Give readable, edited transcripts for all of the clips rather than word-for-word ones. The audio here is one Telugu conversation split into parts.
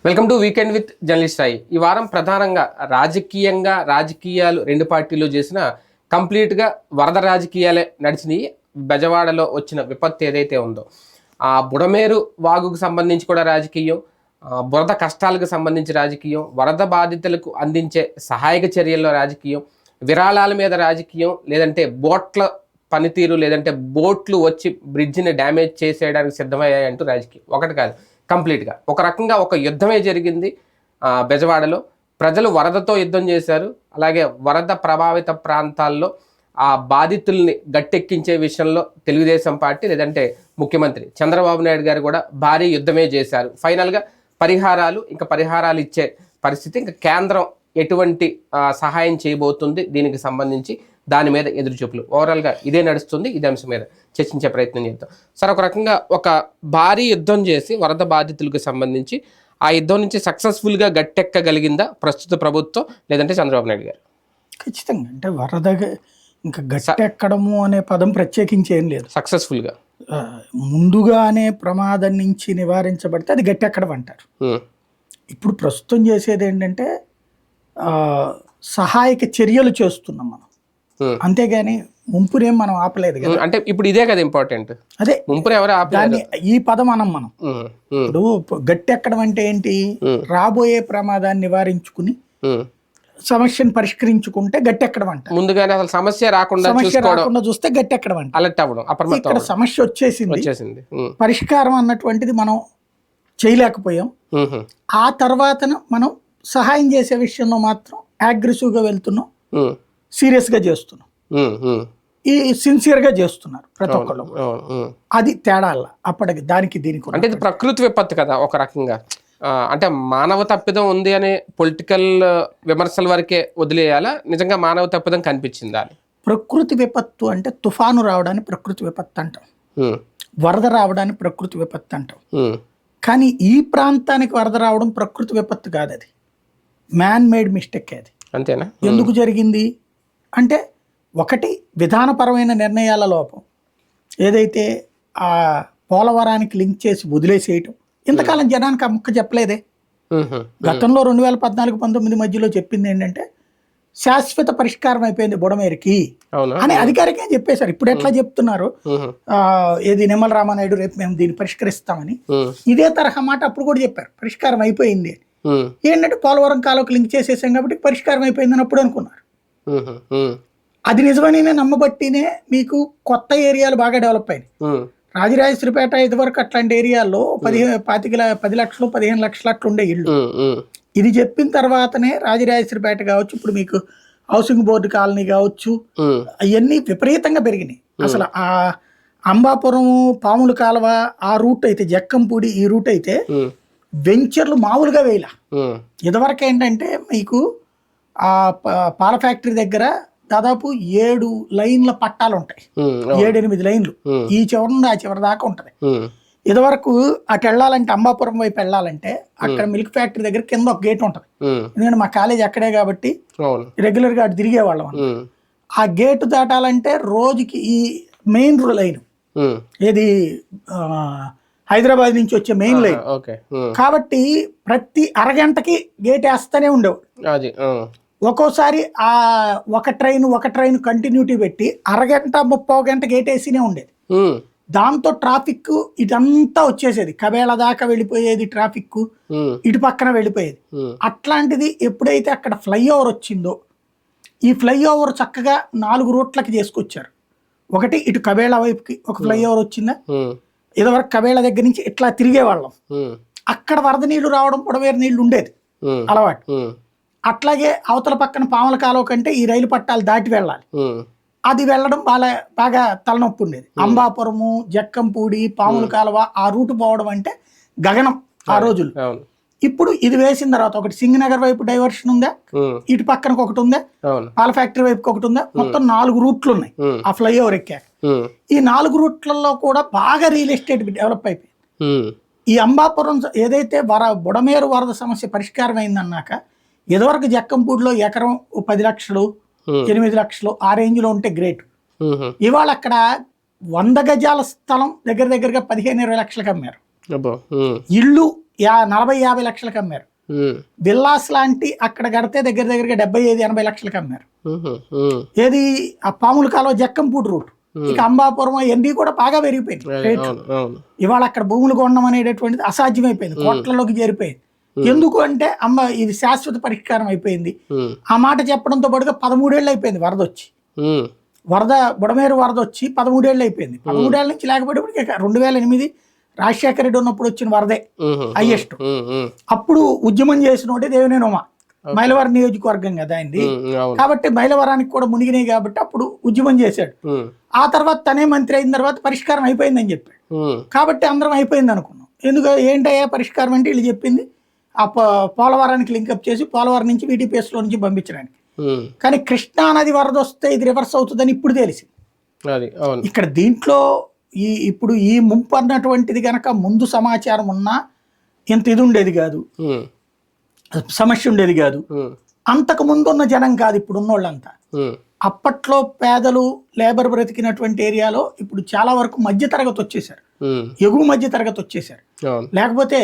Welcome to weekend with journalist Sai. ఈ వారం ప్రధానంగా రాజకీయాలు రెండు పార్టీలు చేసిన కంప్లీట్గా వరద రాజకీయాలే నడిచినాయి. బెజవాడలో వచ్చిన విపత్తు ఏదైతే ఉందో ఆ బుడమేరు వాగుకు సంబంధించి కూడా రాజకీయం, బురద కష్టాలకు సంబంధించి రాజకీయం, వరద బాధితులకు అందించే సహాయక చర్యల్లో రాజకీయం, విరాళాల మీద రాజకీయం, లేదంటే బోట్ల పనితీరు, లేదంటే బోట్లు వచ్చి బ్రిడ్జిని డ్యామేజ్ చేసేయడానికి సిద్ధమయ్యాయంటూ రాజకీయం. ఒకటి కాదు, కంప్లీట్గా ఒక రకంగా ఒక యుద్ధమే జరిగింది. బెజవాడలో ప్రజలు వరదతో యుద్ధం చేశారు. అలాగే వరద ప్రభావిత ప్రాంతాల్లో ఆ బాధితుల్ని గట్టెక్కించే విషయంలో తెలుగుదేశం పార్టీ లేదంటే ముఖ్యమంత్రి చంద్రబాబు నాయుడు గారు కూడా భారీ యుద్ధమే చేశారు. ఫైనల్గా పరిహారాలు ఇచ్చే పరిస్థితి, ఇంకా కేంద్రం ఎటువంటి సహాయం చేయబోతుంది దీనికి సంబంధించి దాని మీద ఎదురుచూపులు. ఓవరాల్గా ఇదే నడుస్తుంది. ఇదే అంశం మీద చర్చించే ప్రయత్నం చేద్దాం. సార్, ఒక రకంగా ఒక భారీ యుద్ధం చేసి వరద బాధితులకు సంబంధించి ఆ యుద్ధం నుంచి సక్సెస్ఫుల్గా గట్టెక్కగలిగిందా ప్రస్తుత ప్రభుత్వం లేదంటే చంద్రబాబు నాయుడు గారు? ఖచ్చితంగా. అంటే వరద ఇంకా గట్టెక్కడము అనే పదం ప్రత్యేకించి ఏం లేదు. సక్సెస్ఫుల్గా ముందుగానే ప్రమాదం నుంచి నివారించబడితే అది గట్టెక్కడం అంటారు. ఇప్పుడు ప్రస్తుతం చేసేది ఏంటంటే సహాయక చర్యలు చేస్తున్నాం మనం, అంతేగాని ముంపునేం మనం ఆపలేదు కదా. అంటే ఇప్పుడు ఇదే కదా ఇంపార్టెంట్. అదే ముంపుని ఎవరు ఆపలేదు, ఈ పదం మనం ఇప్పుడు గట్టెక్కడం అంటే ఏంటి? రాబోయే ప్రమాదాన్ని నివారించుకుని సమస్యను పరిష్కరించుకుంటే గట్టెక్కడం అంట. ముందుగానే అసలు సమస్య రాకుండా చూస్తే గట్టెక్కడం అంట. అలర్ట్ అవ్వడం. ఇక్కడ సమస్య వచ్చేసింది, పరిష్కారం అన్నటువంటిది మనం చేయలేకపోయాం. ఆ తర్వాత మనం సహాయం చేసే విషయంలో మాత్రం అగ్రెసివ్గా వెళ్తున్నాం, సీరియస్గా చేస్తున్నాం, ఈ సిన్సియర్గా చేస్తున్నారు ప్రతి ఒక్కళ్ళు. అది తేడా అప్పటికి దానికి దీనికి. అంటే ఇది ప్రకృతి విపత్తు కదా ఒక రకంగా. అంటే మానవ తప్పిదం ఉంది అనే పొలిటికల్ విమర్శల వరకే వదిలేయాలా? నిజంగా మానవ తప్పిదం కనిపించిందా? ప్రకృతి విపత్తు అంటే తుఫాను రావడానికి ప్రకృతి విపత్తు అంటాం, వరద రావడానికి ప్రకృతి విపత్తు అంటాం. కానీ ఈ ప్రాంతానికి వరద రావడం ప్రకృతి విపత్తు కాదు, అది మ్యాన్ మేడ్ మిస్టేక్. అది అంతేనా? ఎందుకు జరిగింది అంటే, ఒకటి విధానపరమైన నిర్ణయాల లోపం. ఏదైతే ఆ పోలవరానికి లింక్ చేసి వదిలేసేయటం, ఇంతకాలం జనానికి ఆ ముక్క చెప్పలేదే. గతంలో 2014-19 మధ్యలో చెప్పింది ఏంటంటే శాశ్వత పరిష్కారం అయిపోయింది బుడమేరుకి అని అధికారికంగా చెప్పేశారు. ఇప్పుడు ఎట్లా చెప్తున్నారు, ఏది నిమ్మల రామానాయుడు రేపు మేము దీన్ని పరిష్కరిస్తామని, ఇదే తరహా మాట అప్పుడు కూడా చెప్పారు, పరిష్కారం అయిపోయింది అని. ఏంటంటే పోలవరం కాలువకు లింక్ చేసేసాం కాబట్టి పరిష్కారం అయిపోయిందని అప్పుడు అనుకున్నారు. అది నిజమని నమ్మబట్టినే మీకు కొత్త ఏరియాలు బాగా డెవలప్ అయినాయి. రాజరాజేశ్వరిపేట ఇదివరకు అట్లాంటి ఏరియాల్లో 10 లక్షలు 15 లక్షలు అట్లా ఉండే ఇళ్ళు. ఇది చెప్పిన తర్వాతనే రాజరాజేశ్వరిపేట కావచ్చు, ఇప్పుడు మీకు హౌసింగ్ బోర్డు కాలనీ కావచ్చు, అవన్నీ విపరీతంగా పెరిగినాయి. అసలు ఆ అంబాపురం పాముల కాలువ ఆ రూట్ అయితే, జక్కంపూడి ఈ రూట్ అయితే వెంచర్లు మామూలుగా వేయాల. ఇదివరకు ఏంటంటే మీకు ఆ పాల ఫ్యాక్టరీ దగ్గర దాదాపు 7 లైన్ల పట్టాలు ఉంటాయి, 7-8 లైన్లు, ఈ చివరి నుండి ఆ చివరి దాకా ఉంటది. ఇదివరకు అటు వెళ్ళాలంటే, అంబాపురం వైపు వెళ్ళాలంటే అక్కడ మిల్క్ ఫ్యాక్టరీ దగ్గర కింద ఒక గేట్ ఉంటది. ఎందుకంటే మా కాలేజ్ అక్కడే కాబట్టి రెగ్యులర్ గా అటు తిరిగేవాళ్ళం. ఆ గేటు దాటాలంటే రోజుకి ఈ మెయిన్ లైన్, ఏది హైదరాబాద్ నుంచి వచ్చే మెయిన్ లైన్ కాబట్టి ప్రతి అరగంటకి గేట్ వేస్తూనే ఉండేవాడు. ఒక్కోసారి ఆ ఒక ట్రైన్ కంటిన్యూటీ పెట్టి అరగంట 30 గంట గేట్ వేసినే ఉండేది. దాంతో ట్రాఫిక్ ఇదంతా వచ్చేసేది, కబేళ దాకా వెళ్ళిపోయేది ట్రాఫిక్, ఇటు పక్కన వెళ్ళిపోయేది. అట్లాంటిది ఎప్పుడైతే అక్కడ ఫ్లైఓవర్ వచ్చిందో, ఈ ఫ్లైఓవర్ చక్కగా 4 రూట్లకి చేసుకొచ్చారు. ఒకటి ఇటు కబేళ వైపుకి ఒక ఫ్లైఓవర్ వచ్చిందా, ఇదివరకు కబేళ దగ్గర నుంచి ఇట్లా తిరిగేవాళ్ళం, అక్కడ వరద నీళ్లు రావడం, పొడవేరు నీళ్లు ఉండేది అలవాటు. అట్లాగే అవతల పక్కన పాముల కాలువ కంటే ఈ రైలు పట్టాలు దాటి వెళ్ళాలి, అది వెళ్ళడం బాగా తలనొప్పి ఉండేది. అంబాపురము, జక్కంపూడి, పాముల కాలువ ఆ రూటు పోవడం అంటే గగనం ఆ రోజులు. ఇప్పుడు ఇది వేసిన తర్వాత ఒకటి సింగనగర్ వైపు డైవర్షన్ ఉందా, ఇటు పక్కనకు ఒకటి ఉందా, పాల ఫ్యాక్టరీ వైపుకి ఒకటి ఉందా, మొత్తం 4 రూట్లు ఉన్నాయి ఆ ఫ్లైఓవర్ ఎక్కాక. ఈ 4 రూట్లలో కూడా బాగా రియల్ ఎస్టేట్ డెవలప్ అయిపోయింది. ఈ అంబాపురం ఏదైతే బుడమేరు వరద సమస్య పరిష్కారం అయిందన్నాక, ఇదివరకు జక్కంపూడిలో ఎకరం 10 లక్షలు 8 లక్షలు ఆ రేంజ్ లో ఉంటే గ్రేట్. ఇవాళ అక్కడ 100 గజాల స్థలం దగ్గరగా 15-20 లక్షలకు అమ్మారు. ఇళ్ళు 40-50 లక్షలకు అమ్మారు. విల్లాస్ లాంటి అక్కడ కడితే దగ్గరగా 75-80 లక్షలకు అమ్మారు. ఏది ఆ పాముల కాలువ జక్కంపూడి రూట్, ఇక అంబాపురం ఎన్ని కూడా బాగా పెరిగిపోయింది రేట్లు. ఇవాళ అక్కడ భూములు కొనడం అనేటటువంటిది అసాధ్యమైపోయింది, కోట్లలోకి చేరిపోయింది. ఎందుకు అంటే ఇది శాశ్వత పరిష్కారం అయిపోయింది. ఆ మాట చెప్పడంతో పాటుగా 13 ఏళ్ళు అయిపోయింది బుడమేరు వరద వచ్చి 13 ఏళ్ళు అయిపోయింది. 13 ఏళ్ళ నుంచి లేకపోతే 2008 రాజశేఖర రెడ్డి ఉన్నప్పుడు వచ్చిన వరదే హైయెస్ట్. అప్పుడు ఉద్యమం చేసినోటే దేవినేని ఉమ, మైలవరం నియోజకవర్గం కదా అయింది కాబట్టి మైలవరానికి కూడా మునిగినాయి కాబట్టి అప్పుడు ఉద్యమం చేశాడు. ఆ తర్వాత తనే మంత్రి అయిన తర్వాత పరిష్కారం అయిపోయిందని చెప్పాడు. కాబట్టి అందరం అయిపోయింది అనుకున్నాం. ఏంటయ్యా పరిష్కారం అంటే వీళ్ళు చెప్పింది ఆ పోలవరానికి లింకప్ చేసి పోలవరం నుంచి VTPS లో నుంచి పంపించడానికి. కానీ కృష్ణానది వరద వస్తే ఇది రివర్స్ అవుతుందని ఇప్పుడు తెలిసింది. ఇక్కడ దీంట్లో ఇప్పుడు ఈ ముంపు అన్నటువంటిది గనక ముందు సమాచారం ఉన్నా ఇంత ఇది ఉండేది కాదు, సమస్య ఉండేది కాదు. అంతకు ముందు ఉన్న జనం కాదు ఇప్పుడు ఉన్నోళ్ళంతా. అప్పట్లో పేదలు లేబర్ బ్రతికినటువంటి ఏరియాలో ఇప్పుడు చాలా వరకు మధ్య తరగతి వచ్చేసారు, ఎగువ మధ్య తరగతి వచ్చేసారు. లేకపోతే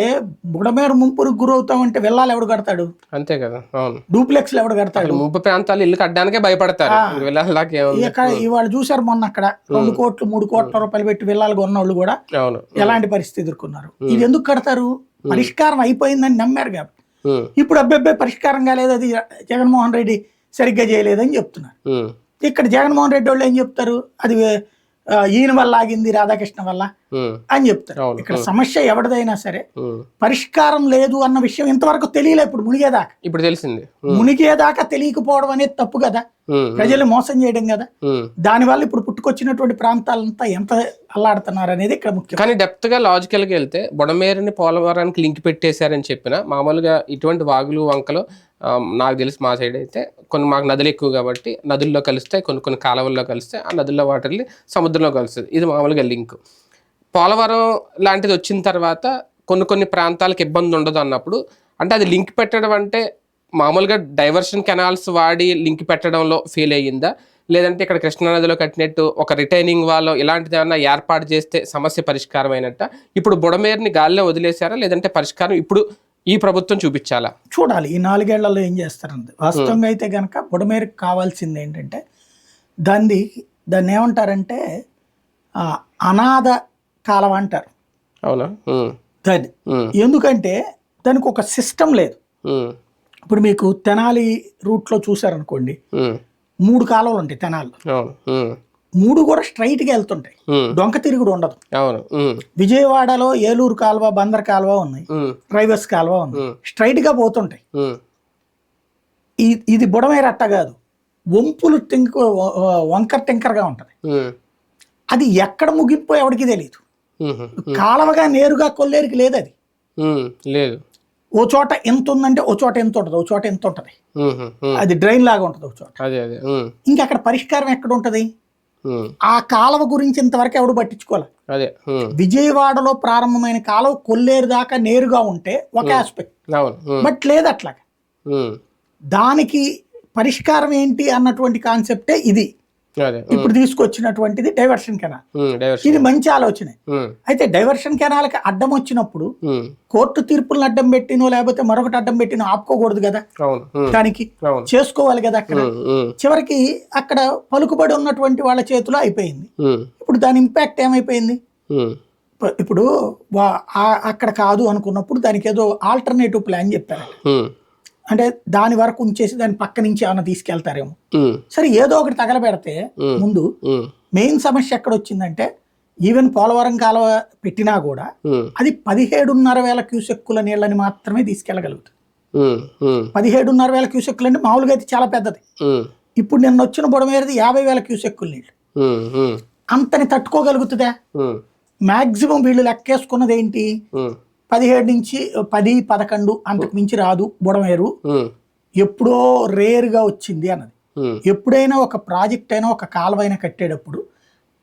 బుడమేరు ముంపుకు గురవుతామంటే వెళ్ళాలి ఎవడు కడతాడు? అంతే కదా, డూప్లెక్స్ ఎవడు కడతాడు? ముంపు ప్రాంతాలు ఇల్లు కట్టడానికే భయపడతారు. ఇవాళ చూసారు మొన్న అక్కడ 2 కోట్లు 3 కోట్ల రూపాయలు పెట్టి వెళ్ళాలి కొన్నోళ్ళు కూడా ఎలాంటి పరిస్థితి ఎదుర్కొన్నారు. ఇది ఎందుకు కడతారు? పరిష్కారం అయిపోయిందని నమ్మారు కాబట్టి. ఇప్పుడు అబ్బాయి పరిష్కారం కాలేదు, అది జగన్మోహన్ రెడ్డి సరిగ్గా చేయలేదని చెప్తున్నారు. ఇక్కడ జగన్మోహన్ రెడ్డి వాళ్ళు ఏం చెప్తారు? అది ఈయన వల్ల ఆగింది, రాధాకృష్ణ వల్ల అని చెప్తారు. ఇక్కడ సమస్య ఎవరిదైనా సరే పరిష్కారం లేదు అన్న విషయం ఇంతవరకు తెలియలే. ఇప్పుడు మునిగేదాకా ఇప్పుడు తెలిసింది. మునిగేదాకా తెలియకపోవడం అనేది తప్పు కదా, ప్రజల్ని మోసం చేయడం కదా. దానివల్ల ఇప్పుడు పుట్టుకొచ్చినటువంటి ప్రాంతాలంతా ఎంత అల్లాడుతున్నారు అనేది ఇక్కడ ముఖ్యం. కానీ డెప్త్ గా లాజికల్ గా వెళ్తే బుడమేరుని పోలవరానికి లింక్ పెట్టేశారని చెప్పిన మామూలుగా ఇటువంటి వాగులు వంకలు నాకు తెలిసి మా సైడ్ అయితే మాకు నదులు ఎక్కువ కాబట్టి నదుల్లో కలుస్తాయి, కొన్ని కాలువల్లో కలుస్తాయి, ఆ నదుల్లో వాటర్ని సముద్రంలో కలుస్తుంది. ఇది మామూలుగా లింక్. పోలవరం లాంటిది వచ్చిన తర్వాత కొన్ని ప్రాంతాలకు ఇబ్బంది ఉండదు అన్నప్పుడు అంటే అది లింక్ పెట్టడం అంటే మామూలుగా డైవర్షన్ కెనాల్స్ వాడి లింక్ పెట్టడంలో ఫెయిల్ అయ్యిందా, లేదంటే ఇక్కడ కృష్ణానదిలో కట్టినట్టు ఒక రిటైనింగ్ వాల్ ఇలాంటిది ఏమన్నా ఏర్పాటు చేస్తే సమస్య పరిష్కారం అయినట్ట? ఇప్పుడు బుడమేరుని గాల్లో వదిలేశారా, లేదంటే పరిష్కారం ఇప్పుడు ఈ ప్రభుత్వం చూపించాలా? చూడాలి ఈ 4 ఏళ్లలో ఏం చేస్తారంది. వాస్తవంగా అయితే కనుక బుడమేరుకి కావాల్సింది ఏంటంటే దాన్ని ఏమంటారంటే అనాథ కాలం అంటారు. అవునా? దాన్ని ఎందుకంటే దానికి ఒక సిస్టమ్ లేదు. ఇప్పుడు మీకు తెనాలి రూట్లో చూసారనుకోండి, 3 కాలువలు ఉంటాయి తెనాలిలో, 3 కూడా స్ట్రైట్ గా వెళ్తుంటాయి, డొంక తిరుగుడు ఉండదు. విజయవాడలో ఏలూరు కాలువ, బందర్ కాలువ ఉన్నాయి, డ్రైవర్స్ కాలువ ఉంది, స్ట్రైట్ గా పోతుంటాయి. ఇది బుడమేరు అట్ట కాదు, వంపులు వంకర్ టింకర్గా ఉంటది. అది ఎక్కడ ముగింపో ఎవరికి తెలియదు. కాలువగా నేరుగా కొల్లేరుకి లేదు, అది లేదు. ఓ చోట ఎంత ఉందంటే ఓ చోట ఎంత ఉంటది, ఓ చోట ఎంత ఉంటది, అది డ్రైన్ లాగా ఉంటది ఒక చోట. ఇంకా అక్కడ పరిష్కారం ఎక్కడ ఉంటది? ఆ కాలువ గురించి ఇంతవరకు ఎవడు పట్టించుకోవాలి. విజయవాడలో ప్రారంభమైన కాలువ కొల్లేరు దాకా నేరుగా ఉంటే ఒక ఆస్పెక్ట్, బట్ లేదు అట్లాగా. దానికి పరిష్కారం ఏంటి అన్నటువంటి కాన్సెప్టే ఇది ఇప్పుడు తీసుకొచ్చినటువంటిది డైవర్షన్ కెనాల్. ఇది మంచి ఆలోచనే. అయితే డైవర్షన్ కెనాల్ కి అడ్డం వచ్చినప్పుడు కోర్టు తీర్పులను అడ్డం పెట్టినో లేకపోతే మరొకటి అడ్డం పెట్టినో ఆపుకోకూడదు కదా, దానికి చేసుకోవాలి కదా. అక్కడ చివరికి అక్కడ పలుకుబడి ఉన్నటువంటి వాళ్ళ చేతిలో అయిపోయింది. ఇప్పుడు దాని ఇంపాక్ట్ ఏమైపోయింది? ఇప్పుడు అక్కడ కాదు అనుకున్నప్పుడు దానికి ఏదో ఆల్టర్నేటివ్ ప్లాన్ చెప్పారు. అంటే దాని వరకు ఉంచేసి దాని పక్క నుంచి ఏమైనా తీసుకెళ్తారేమో. సరే ఏదో ఒకటి తగలబెడితే ముందు మెయిన్ సమస్య ఎక్కడ వచ్చిందంటే ఈవెన్ పోలవరం కాలువ పెట్టినా కూడా అది 17,500 క్యూసెక్కుల నీళ్ళని మాత్రమే తీసుకెళ్లగలుగుతుంది. 17,500 క్యూసెక్కులు అంటే మామూలుగా అయితే చాలా పెద్దది. ఇప్పుడు నిన్న వచ్చిన బుడమేరుది 50,000 క్యూసెక్కుల నీళ్ళు. అంతని తట్టుకోగలుగుతుందా? మాక్సిమం వీళ్ళు లెక్కేసుకున్నది ఏంటి, 17 నుంచి 10-11 అంతకు మించి రాదు బుడమేరు. ఎప్పుడో రేర్గా వచ్చింది అన్నది. ఎప్పుడైనా ఒక ప్రాజెక్ట్ అయినా ఒక కాలువ అయినా కట్టేటప్పుడు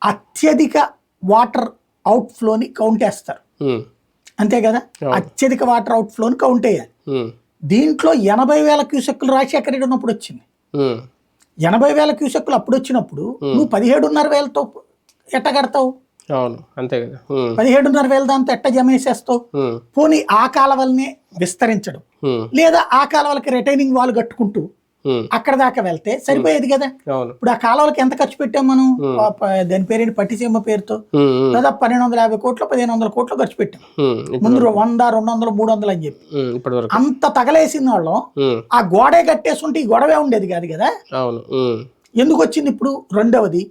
అత్యధిక వాటర్ అవుట్ ఫ్లోని కౌంట్ వేస్తారు, అంతే కదా. అత్యధిక వాటర్ అవుట్ ఫ్లోని కౌంట్ వేయాలి. దీంట్లో 80,000 క్యూసెక్కులు రాజశేఖర రెడ్డి ఉన్నప్పుడు వచ్చింది. 80,000 క్యూసెక్కులు అప్పుడు వచ్చినప్పుడు నువ్వు 17,500తో ఎట్ట కడతావు? అవును అంతే కదా. 17,500 దాంతో ఎట్ట జమ వేసేస్తావు? పోనీ ఆ కాలవల్ని విస్తరించడం, లేదా ఆ కాలవలకి రిటైనింగ్ వాల్ కట్టుకుంటూ అక్కడ దాకా వెళ్తే సరిపోయేది కదా. అవును ఇప్పుడు ఆ కాలువలకి ఎంత ఖర్చు పెట్టాం మనం? దాని పేరేంటి, పట్టిసీమ పేరుతో దాదాపు 1,250 కోట్లు 1,500 కోట్లు ఖర్చు పెట్టాం. ముందు 100, 200, 300 అని చెప్పి ఇప్పటివరకు అంత తగలేసిన వాళ్ళం. ఆ గోడే కట్టేసుకుంటే ఈ గొడవే ఉండేది కాదు కదా. అవును ఎందుకు వచ్చింది ఇప్పుడు? రెండవది,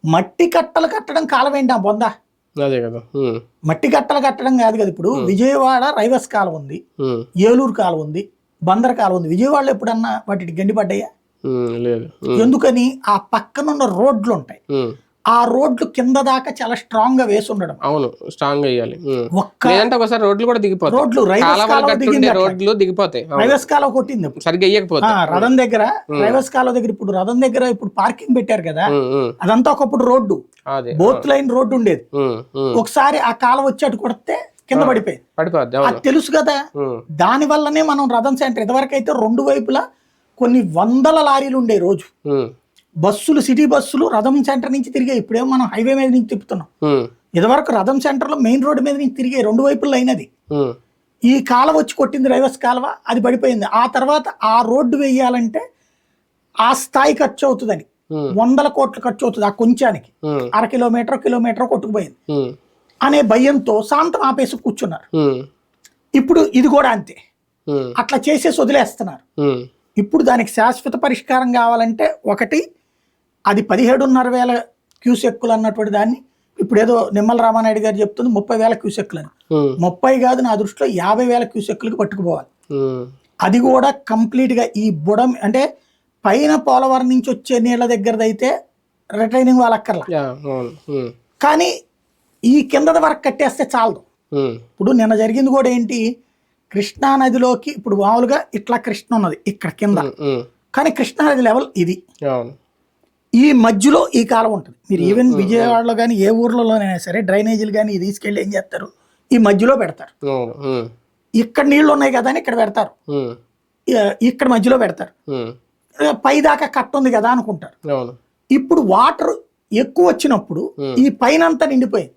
మట్టి కట్టలు కట్టడం కాలవేంటి ఆ బొంద? అదే కదా. మట్టి కట్టలు కట్టడం కాదు కదా. ఇప్పుడు విజయవాడ రైవస్ కాలం ఉంది, ఏలూరు కాలం ఉంది, బందర్ కాలం ఉంది. విజయవాడలో ఎప్పుడన్నా వాటికి గండి పడ్డాయా? లేదు. ఎందుకని? ఆ పక్కనున్న రోడ్లు ఉంటాయి, ఆ రోడ్లు కింద దాకా చాలా స్ట్రాంగ్ గా వేసి ఉండడం. అవును స్ట్రాంగ్ వేయాలి. ఒక్క లేదంటే ఒకసారి రోడ్లు కూడా దిగిపోతాయి. రోడ్లు రైవస్ కాలువ దిగింది, రోడ్లు దిగిపోతాయి. రైవస్ కాలువ కొట్టింది సరిగ్గా వేయకపోతే రథం దగ్గర, రైవస్ కాలువ దగ్గర. ఇప్పుడు రథం దగ్గర ఇప్పుడు పార్కింగ్ పెట్టారు కదా, అదంతా ఒకప్పుడు రోడ్డు, బోత్ లైన్ రోడ్డు ఉండేది. ఒకసారి ఆ కాలువ వచ్చి అటు కొడితే కింద పడిపోయింది. అది తెలుసు కదా. దాని వల్లనే మనం రథం సెంటర్ ఇదివరకు అయితే 2 వైపులా కొన్ని వందల లారీలు ఉండే రోజు. బస్సులు, సిటీ బస్సులు రథం సెంటర్ నుంచి తిరిగాయి. ఇప్పుడేమో మనం హైవే మీద నుంచి తిప్పుతున్నాం. ఇదివరకు రథం సెంటర్ లో మెయిన్ రోడ్డు మీద నుంచి తిరిగాయి, 2 వైపుల్లో అయినది. ఈ కాలువ వచ్చి కొట్టింది రైవస్ కాలువ, అది పడిపోయింది. ఆ తర్వాత ఆ రోడ్డు వేయాలంటే ఆ స్థాయి ఖర్చు అవుతుందని 100 కోట్లు ఖర్చు అవుతుంది. ఆ కొంచానికి 1/2 కిలోమీటర్ కొట్టుకుపోయింది అనే భయంతో శాంతం ఆపేసి కూర్చున్నారు. ఇప్పుడు ఇది కూడా అంతే, అట్లా చేసేసి వదిలేస్తున్నారు. ఇప్పుడు దానికి శాశ్వత పరిష్కారం కావాలంటే ఒకటి, అది 17,500 క్యూసెక్కులు అన్నటువంటి దాన్ని ఇప్పుడు ఏదో నిమ్మల రామానాయుడు గారు చెప్తుంది 30,000 క్యూసెక్కులు అని. 30 కాదు, నా దృష్టిలో 50,000 క్యూసెక్కులకి పట్టుకుపోవాలి. అది కూడా కంప్లీట్ గా ఈ బుడం అంటే పైన పోలవరం నుంచి వచ్చే నీళ్ల దగ్గరదైతే రిటైనింగ్ వాళ్ళ అక్కర్లా, కానీ ఈ కింద వరకు కట్టేస్తే చాలదు. ఇప్పుడు నిన్న జరిగింది కూడా ఏంటి, కృష్ణా నదిలోకి ఇప్పుడు మామూలుగా ఇట్లా కృష్ణ ఉన్నది ఇక్కడ కింద, కానీ కృష్ణా నది లెవెల్ ఇది, ఈ మధ్యలో ఈ కాలం ఉంటుంది. మీరు ఈవెన్ విజయవాడలో కానీ ఏ ఊర్లలోనైనా సరే డ్రైనేజీలు కానీ తీసుకెళ్ళి ఏం చేస్తారు, ఈ మధ్యలో పెడతారు. ఇక్కడ నీళ్లు ఉన్నాయి కదా అని ఇక్కడ పెడతారు, ఇక్కడ మధ్యలో పెడతారు, పై దాకా కట్ట ఉంది కదా అనుకుంటారు. ఇప్పుడు వాటర్ ఎక్కువ వచ్చినప్పుడు ఈ పైన అంతా నిండిపోయింది,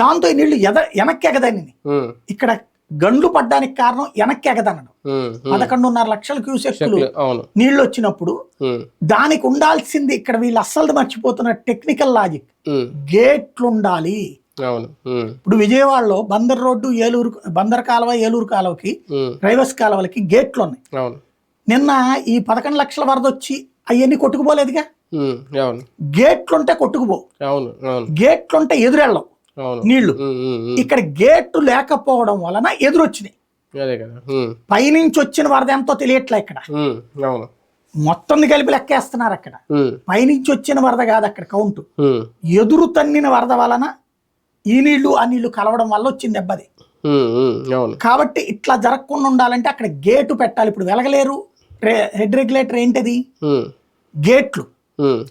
దాంతో ఈ నీళ్లు వెనక్కి ఎగదని. ఇక్కడ గండ్లు పడ్డానికి కారణం వెనక్కి ఎగదనడం. 11.5 లక్షల క్యూసెక్లు నీళ్లు వచ్చినప్పుడు దానికి ఉండాల్సింది, ఇక్కడ వీళ్ళు అస్సలు మర్చిపోతున్న టెక్నికల్ లాజిక్, గేట్లు ఉండాలి. ఇప్పుడు విజయవాడలో బందర్ రోడ్డు, ఏలూరు బందర్ కాలువ, ఏలూరు కాలువకి, రైవస్ కాలువలకి గేట్లు ఉన్నాయి. నిన్న ఈ 11 లక్షల వరద వచ్చి అవన్నీ కొట్టుకుపోలేదుగా. గేట్లుంటే కొట్టుకుపో, గేట్లుంటే ఎదురెళ్ళవు నీళ్లు. ఇక్కడ గేట్లు లేకపోవడం వలన ఎదురొచ్చినాయి. పైనుంచి వచ్చిన వరద ఎంతో తెలియట్లే. ఇక్కడ మొత్తం కలిపి లెక్కేస్తున్నారు. అక్కడ పైనుంచి వచ్చిన వరద కాదు అక్కడ కౌంటు, ఎదురు తన్నిన వరద వలన ఈ నీళ్లు ఆ నీళ్లు కలవడం వల్ల వచ్చింది దెబ్బది. కాబట్టి ఇట్లా జరగకుండా ఉండాలంటే అక్కడ గేటు పెట్టాలి. ఇప్పుడు వెలగలేరు హెడ్ రెగ్యులేటర్ ఏంటది, గేట్లు.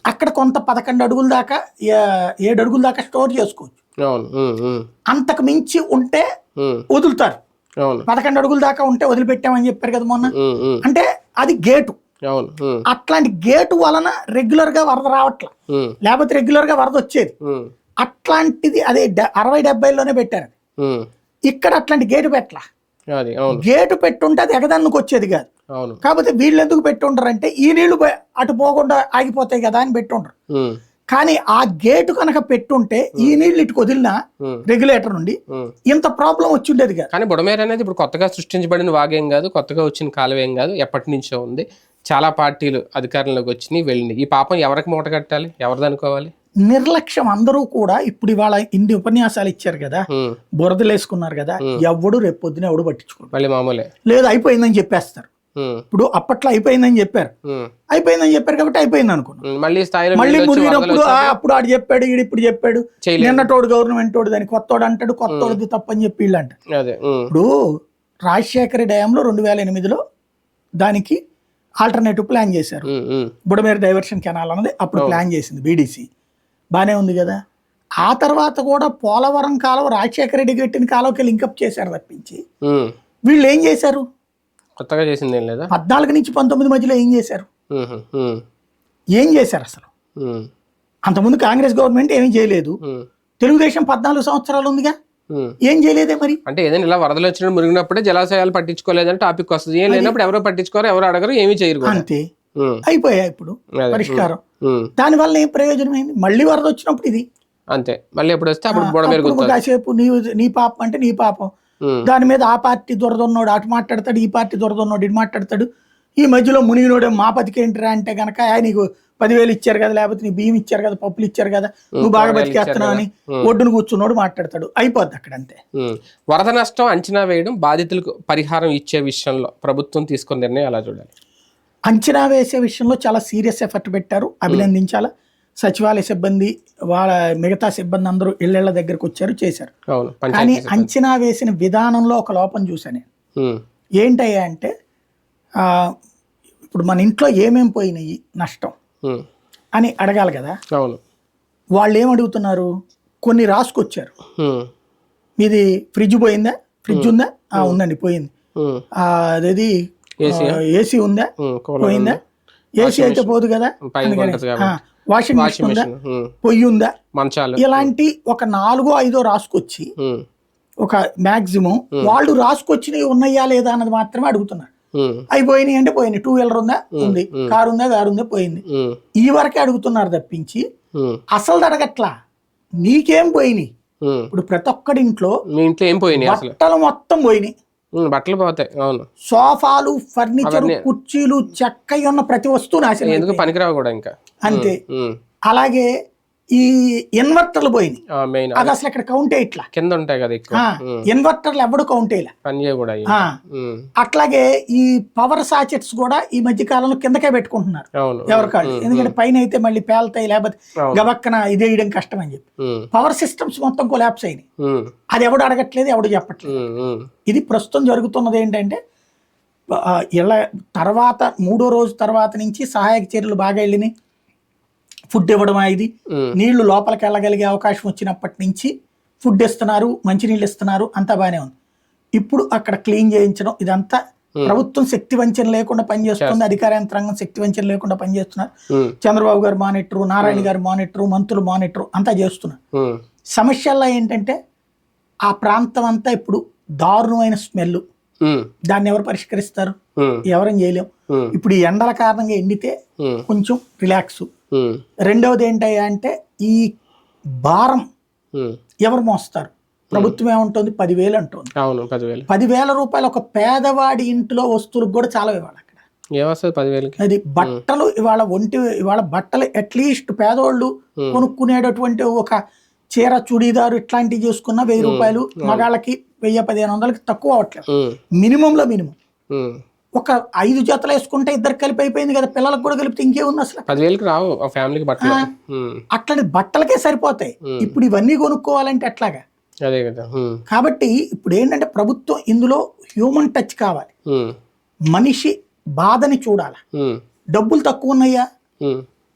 అక్కడ కొంత 11 అడుగుల దాకా 7 అడుగుల దాకా స్టోర్ చేసుకోవచ్చు. అంతకు మించి ఉంటే వదులుతారు. 11 అడుగుల దాకా ఉంటే వదిలిపెట్టామని చెప్పారు కదా మొన్న. అంటే అది గేటు. అట్లాంటి గేటు వలన రెగ్యులర్ గా వరద రావట్లా, లేకపోతే రెగ్యులర్ గా వరద వచ్చేది. అట్లాంటిది అదే 60-70లోనే పెట్టారు. ఇక్కడ అట్లాంటి గేటు పెట్టలా. గేటు పెట్టుంటే అది ఎగదన్నుకు వచ్చేది కాదు. కాకపోతే వీళ్ళు ఎందుకు పెట్టుంటారంటే ఈ నీళ్లు అటు పోకుండా ఆగిపోతాయి కదా అని పెట్టుంటారు. కానీ ఆ గేటు కనుక పెట్టుంటే ఈ నీళ్లు ఇటుకు వదిలిన రెగ్యులేటర్ నుండి ఇంత ప్రాబ్లం వచ్చి ఉండేది కాదు. కానీ బుడమేరు అనేది ఇప్పుడు కొత్తగా సృష్టించబడిన వాగేం కాదు, కొత్తగా వచ్చిన కాలువేం కాదు, ఎప్పటి నుంచో ఉంది. చాలా పార్టీలు అధికారంలోకి వచ్చినాయి, వెళ్ళినాయి. ఈ పాపం ఎవరికి మూట కట్టాలి, ఎవరిది అనుకోవాలి? నిర్లక్ష్యం. అందరూ కూడా ఇప్పుడు ఇవాళ ఇన్ని ఉపన్యాసాలు ఇచ్చారు కదా, బురదలు వేసుకున్నారు కదా, ఎవడు రేపు పొద్దున ఎవడు పట్టించుకోరు. మళ్ళీ మామూలే, లేదు అయిపోయిందని చెప్పేస్తారు. ఇప్పుడు అప్పట్లో అయిపోయిందని చెప్పారు కాబట్టి అయిపోయింది అనుకున్నాను. మళ్ళీ మురిగినప్పుడు అప్పుడు ఆడు చెప్పాడు, ఈడు ఇప్పుడు చెప్పాడు, నిన్నటోడు గవర్నమెంట్ తోడు దాన్ని కొత్తోడు అంటాడు, కొత్తోడిది తప్పని చెప్పి వీళ్ళు అంటారు. ఇప్పుడు రాజశేఖర డ్యాంలో 2008లో దానికి ఆల్టర్నేటివ్ ప్లాన్ చేశారు. బుడమేరు డైవర్షన్ కెనాల్ అన్నది అప్పుడు ప్లాన్ చేసింది బీడీసీ, బానే ఉంది కదా. ఆ తర్వాత కూడా పోలవరం కాలువ రాజశేఖర రెడ్డి కట్టిన కాలువకి లింకప్ చేశారు తప్పించి వీళ్ళు ఏం చేశారు? కొత్తగా చేసింది ఏం లేదా? 14 నుంచి 19 మధ్యలో ఏం చేశారు? ఏం చేశారు అసలు? అంతకుముందు కాంగ్రెస్ గవర్నమెంట్ ఏమీ చేయలేదు. తెలుగుదేశం 14 సంవత్సరాలు ఉందిగా, ఏం చేయలేదే మరి. అంటే ఏదైనా ఇలా వరదలు వచ్చినప్పుడు మురిగినప్పుడే జలాశయాలు పట్టించుకోలేదని టాపిక్ వస్తుంది. ఏం లేనప్పుడు ఎవరో పట్టించుకోరు, ఎవరు అడగరు, ఏమీ చేయరు కూడా. అంతే, అయిపోయా ఇప్పుడు పరిష్కారం. దానివల్ల ఏం ప్రయోజనం అయింది? మళ్ళీ వరద వచ్చినప్పుడు ఇది అంతే, మళ్ళీ ఎప్పుడు వస్తే అప్పుడు బుడ పెరుగుతుంది. కాసేపు నీ పాపం అంటే నీ పాపం, దాని మీద ఆ పార్టీ దురదన్నోడు అటు మాట్లాడతాడు, ఈ పార్టీ దురదన్నోడు ఇటు మాట్లాడతాడు. ఈ మధ్యలో మునిగినోడే మా బతికేంటిరా అంటే కనుక నీకు 10,000 ఇచ్చారు కదా, లేకపోతే నీ బియ్యం ఇచ్చారు కదా, పప్పులు ఇచ్చారు కదా, నువ్వు బాగా బతికేస్తున్నావు అని ఒడ్డును కూర్చున్నోడు మాట్లాడతాడు. అయిపోద్ది అక్కడ అంతే. వరద నష్టం అంచనా వేయడం, బాధితులకు పరిహారం ఇచ్చే విషయంలో ప్రభుత్వం తీసుకున్న నిర్ణయం ఎలా చూడాలి? అంచనా వేసే విషయంలో చాలా సీరియస్ ఎఫర్ట్ పెట్టారు, అభినందించాలా. సచివాలయ సిబ్బంది వాళ్ళ మిగతా సిబ్బంది అందరూ ఇళ్ల దగ్గరకు వచ్చారు, చేశారు. కానీ అంచనా వేసిన విధానంలో ఒక లోపం చూసాను. ఏంటయ్యా అంటే ఇప్పుడు మన ఇంట్లో ఏమేం పోయినాయి నష్టం అని అడగాలి కదా. వాళ్ళు ఏం అడుగుతున్నారు? కొన్ని రాసుకొచ్చారు. మీది ఫ్రిడ్జ్ పోయిందా? ఫ్రిడ్జ్ ఉందా? ఉందండి, పోయింది. అదేది ఏసీ ఉందా? పోయిందా? ఏసీ అయితే పోదు కదా. వాషింగ్ మిషన్ ఉందా? పొయ్యి ఉందా? ఇలాంటి ఒక 4-5 రాసుకొచ్చి ఒక మాక్సిమం వాళ్ళు రాసుకొచ్చినవి ఉన్నాయా లేదా అన్నది మాత్రమే అడుగుతున్నారు. అయిపోయినాయి అంటే పోయినాయి. 2 వీలర్ ఉందా? ఉంది. కారు ఉందా? కారు ఉందా? పోయింది. ఈ వరకే అడుగుతున్నారు తప్పించి అసలు అడగట్లా నీకేం పోయినాయి. ఇప్పుడు ప్రతి ఒక్కడి ఇంట్లో బట్టలు మొత్తం పోయినాయి, బట్టలు పోతాయి. అవును, సోఫాలు, ఫర్నిచర్, కుర్చీలు, చెక్క ఉన్న ప్రతి వస్తువు నాశనం, ఎందుకు పనికిరావు కూడా ఇంకా అంతే. అలాగే ఈ ఇన్వర్టర్లు పోయినాయి, అది అసలు ఇక్కడ కౌంటే ఇట్లా కింద ఉంటాయి కదా, ఇన్వర్టర్లు ఎవడు కౌంటేలా కూడా. అట్లాగే ఈ పవర్ సాకెట్స్ కూడా ఈ మధ్య కాలంలో కిందకే పెట్టుకుంటున్నారు ఎవరికాళ్ళు, ఎందుకంటే పైన అయితే మళ్ళీ పేలుతాయి, లేకపోతే గబక్కన ఇదేయడం కష్టం అని చెప్పి పవర్ సిస్టమ్స్ మొత్తం కొలాప్స్ అయినాయి. అది ఎవడు అడగట్లేదు, ఎవడు చెప్పట్లేదు. ఇది ప్రస్తుతం జరుగుతున్నది ఏంటంటే ఇలా తర్వాత 3వ రోజు తర్వాత నుంచి సహాయక చర్యలు బాగా వెళ్ళినాయి. ఫుడ్ ఇవ్వడం, ఇది నీళ్లు లోపలికి వెళ్ళగలిగే అవకాశం వచ్చినప్పటి నుంచి ఫుడ్ ఇస్తున్నారు, మంచినీళ్ళు ఇస్తున్నారు, అంతా బాగానే ఉంది. ఇప్పుడు అక్కడ క్లీన్ చేయించడం, ఇదంతా ప్రభుత్వం శక్తి వంచన లేకుండా పనిచేస్తుంది, అధికార యంత్రాంగం శక్తి వంచన లేకుండా పనిచేస్తున్నారు. చంద్రబాబు గారు మానిటరు, నారాయణ గారు మానిటరు, మంత్రులు మానిటరు అంతా చేస్తున్నారు. సమస్యల్లో ఏంటంటే ఆ ప్రాంతం అంతా ఇప్పుడు దారుణమైన స్మెల్, దాన్ని ఎవరు పరిష్కరిస్తారు? ఎవరని చేయలేం. ఇప్పుడు ఈ ఎండల కారణంగా ఎండితే కొంచెం రిలాక్స్. రెండవది ఏంటయ్యా అంటే ఈ భారం ఎవరు మోస్తారు? ప్రభుత్వం ఏముంటుంది? 10,000 అంటుంది. 10,000 రూపాయలు ఒక పేదవాడి ఇంట్లో వస్తువులకు కూడా చాలా ఇవ్వాలి అక్కడ. అది బట్టలు ఇవాళ బట్టలు అట్లీస్ట్ పేదవాళ్ళు కొనుక్కునేటటువంటి ఒక చీర, చుడీదారు ఇట్లాంటివి చేసుకున్న 1,000 రూపాయలు, మగాళ్ళకి 1,000-1,500 తక్కువ అవట్లేదు. మినిమంలో మినిమం ఒక 5 జతలు వేసుకుంటే ఇద్దరు కలిపి అయిపోయింది కదా, పిల్లలకు కూడా కలిపితే ఇంకేముంది అసలు? 10,000కి రావు ఫ్యామిలీకి బట్టలు. అట్లాంటి బట్టలకే సరిపోతాయి. ఇప్పుడు ఇవన్నీ కొనుక్కోవాలంటే ఎట్లాగా? అదే కదా. కాబట్టి ఇప్పుడు ఏంటంటే ప్రభుత్వం ఇందులో హ్యూమన్ టచ్ కావాలి, మనిషి బాధని చూడాలి. డబ్బులు తక్కువ ఉన్నాయా?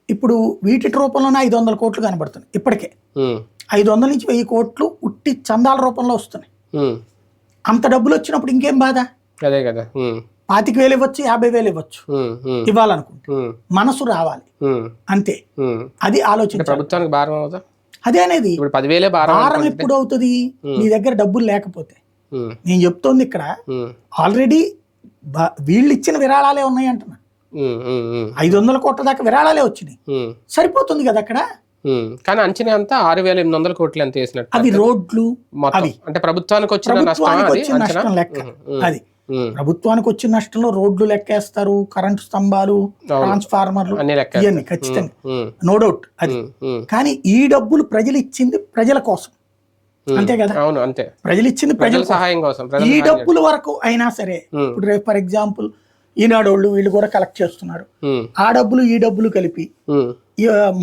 ఇప్పుడు వీటి రూపంలోనే 500 కోట్లు కనబడుతున్నాయి ఇప్పటికే. 500 నుంచి 1000 కోట్లు ఉట్టి చందాల రూపంలో వస్తున్నాయి. అంత డబ్బులు వచ్చినప్పుడు ఇంకేం బాధ? అదే కదా. 25,000 ఇవ్వచ్చు, 50,000 ఇవ్వచ్చు, ఇవ్వాలనుకుంటే మనసు రావాలి, అంతే. అది ఆలోచన. ప్రభుత్వానికి భారం అవుతా అదే అనేది. భారం ఎప్పుడు అవుతుంది? నీ దగ్గర డబ్బులు లేకపోతే. నేను చెప్తోంది ఇక్కడ ఆల్రెడీ వీళ్ళు ఇచ్చిన విరాళాలే ఉన్నాయి అంటున్నా. 500 కోట్ల దాకా విరాళాలే వచ్చినాయి, సరిపోతుంది కదా అక్కడ. కానీ అంచనా అంతా 6,800 కోట్లు ఎంత వేసినట్టు. అవి రోడ్లు, అవి అంటే ప్రభుత్వానికి వచ్చిన నష్టం లెక్క. అది ప్రభుత్వానికి వచ్చిన నష్టంలో రోడ్లు లెక్కేస్తారు, కరెంటు స్తంభాలు, ట్రాన్స్ఫార్మర్లు, ఇవన్నీ ఖచ్చితంగా, నో డౌట్ అది. కానీ ఈ డబ్బులు ప్రజలు ఇచ్చింది ప్రజల కోసం, అంతే కదా. ప్రజలు ఇచ్చింది ప్రజల సహాయం కోసం. ఈ డబ్బుల వరకు అయినా సరే ఇప్పుడు రేపు ఫర్ ఎగ్జాంపుల్ ఈనాడు వాళ్ళు వీళ్ళు కూడా కలెక్ట్ చేస్తున్నారు. ఆ డబ్బులు ఈ డబ్బులు కలిపి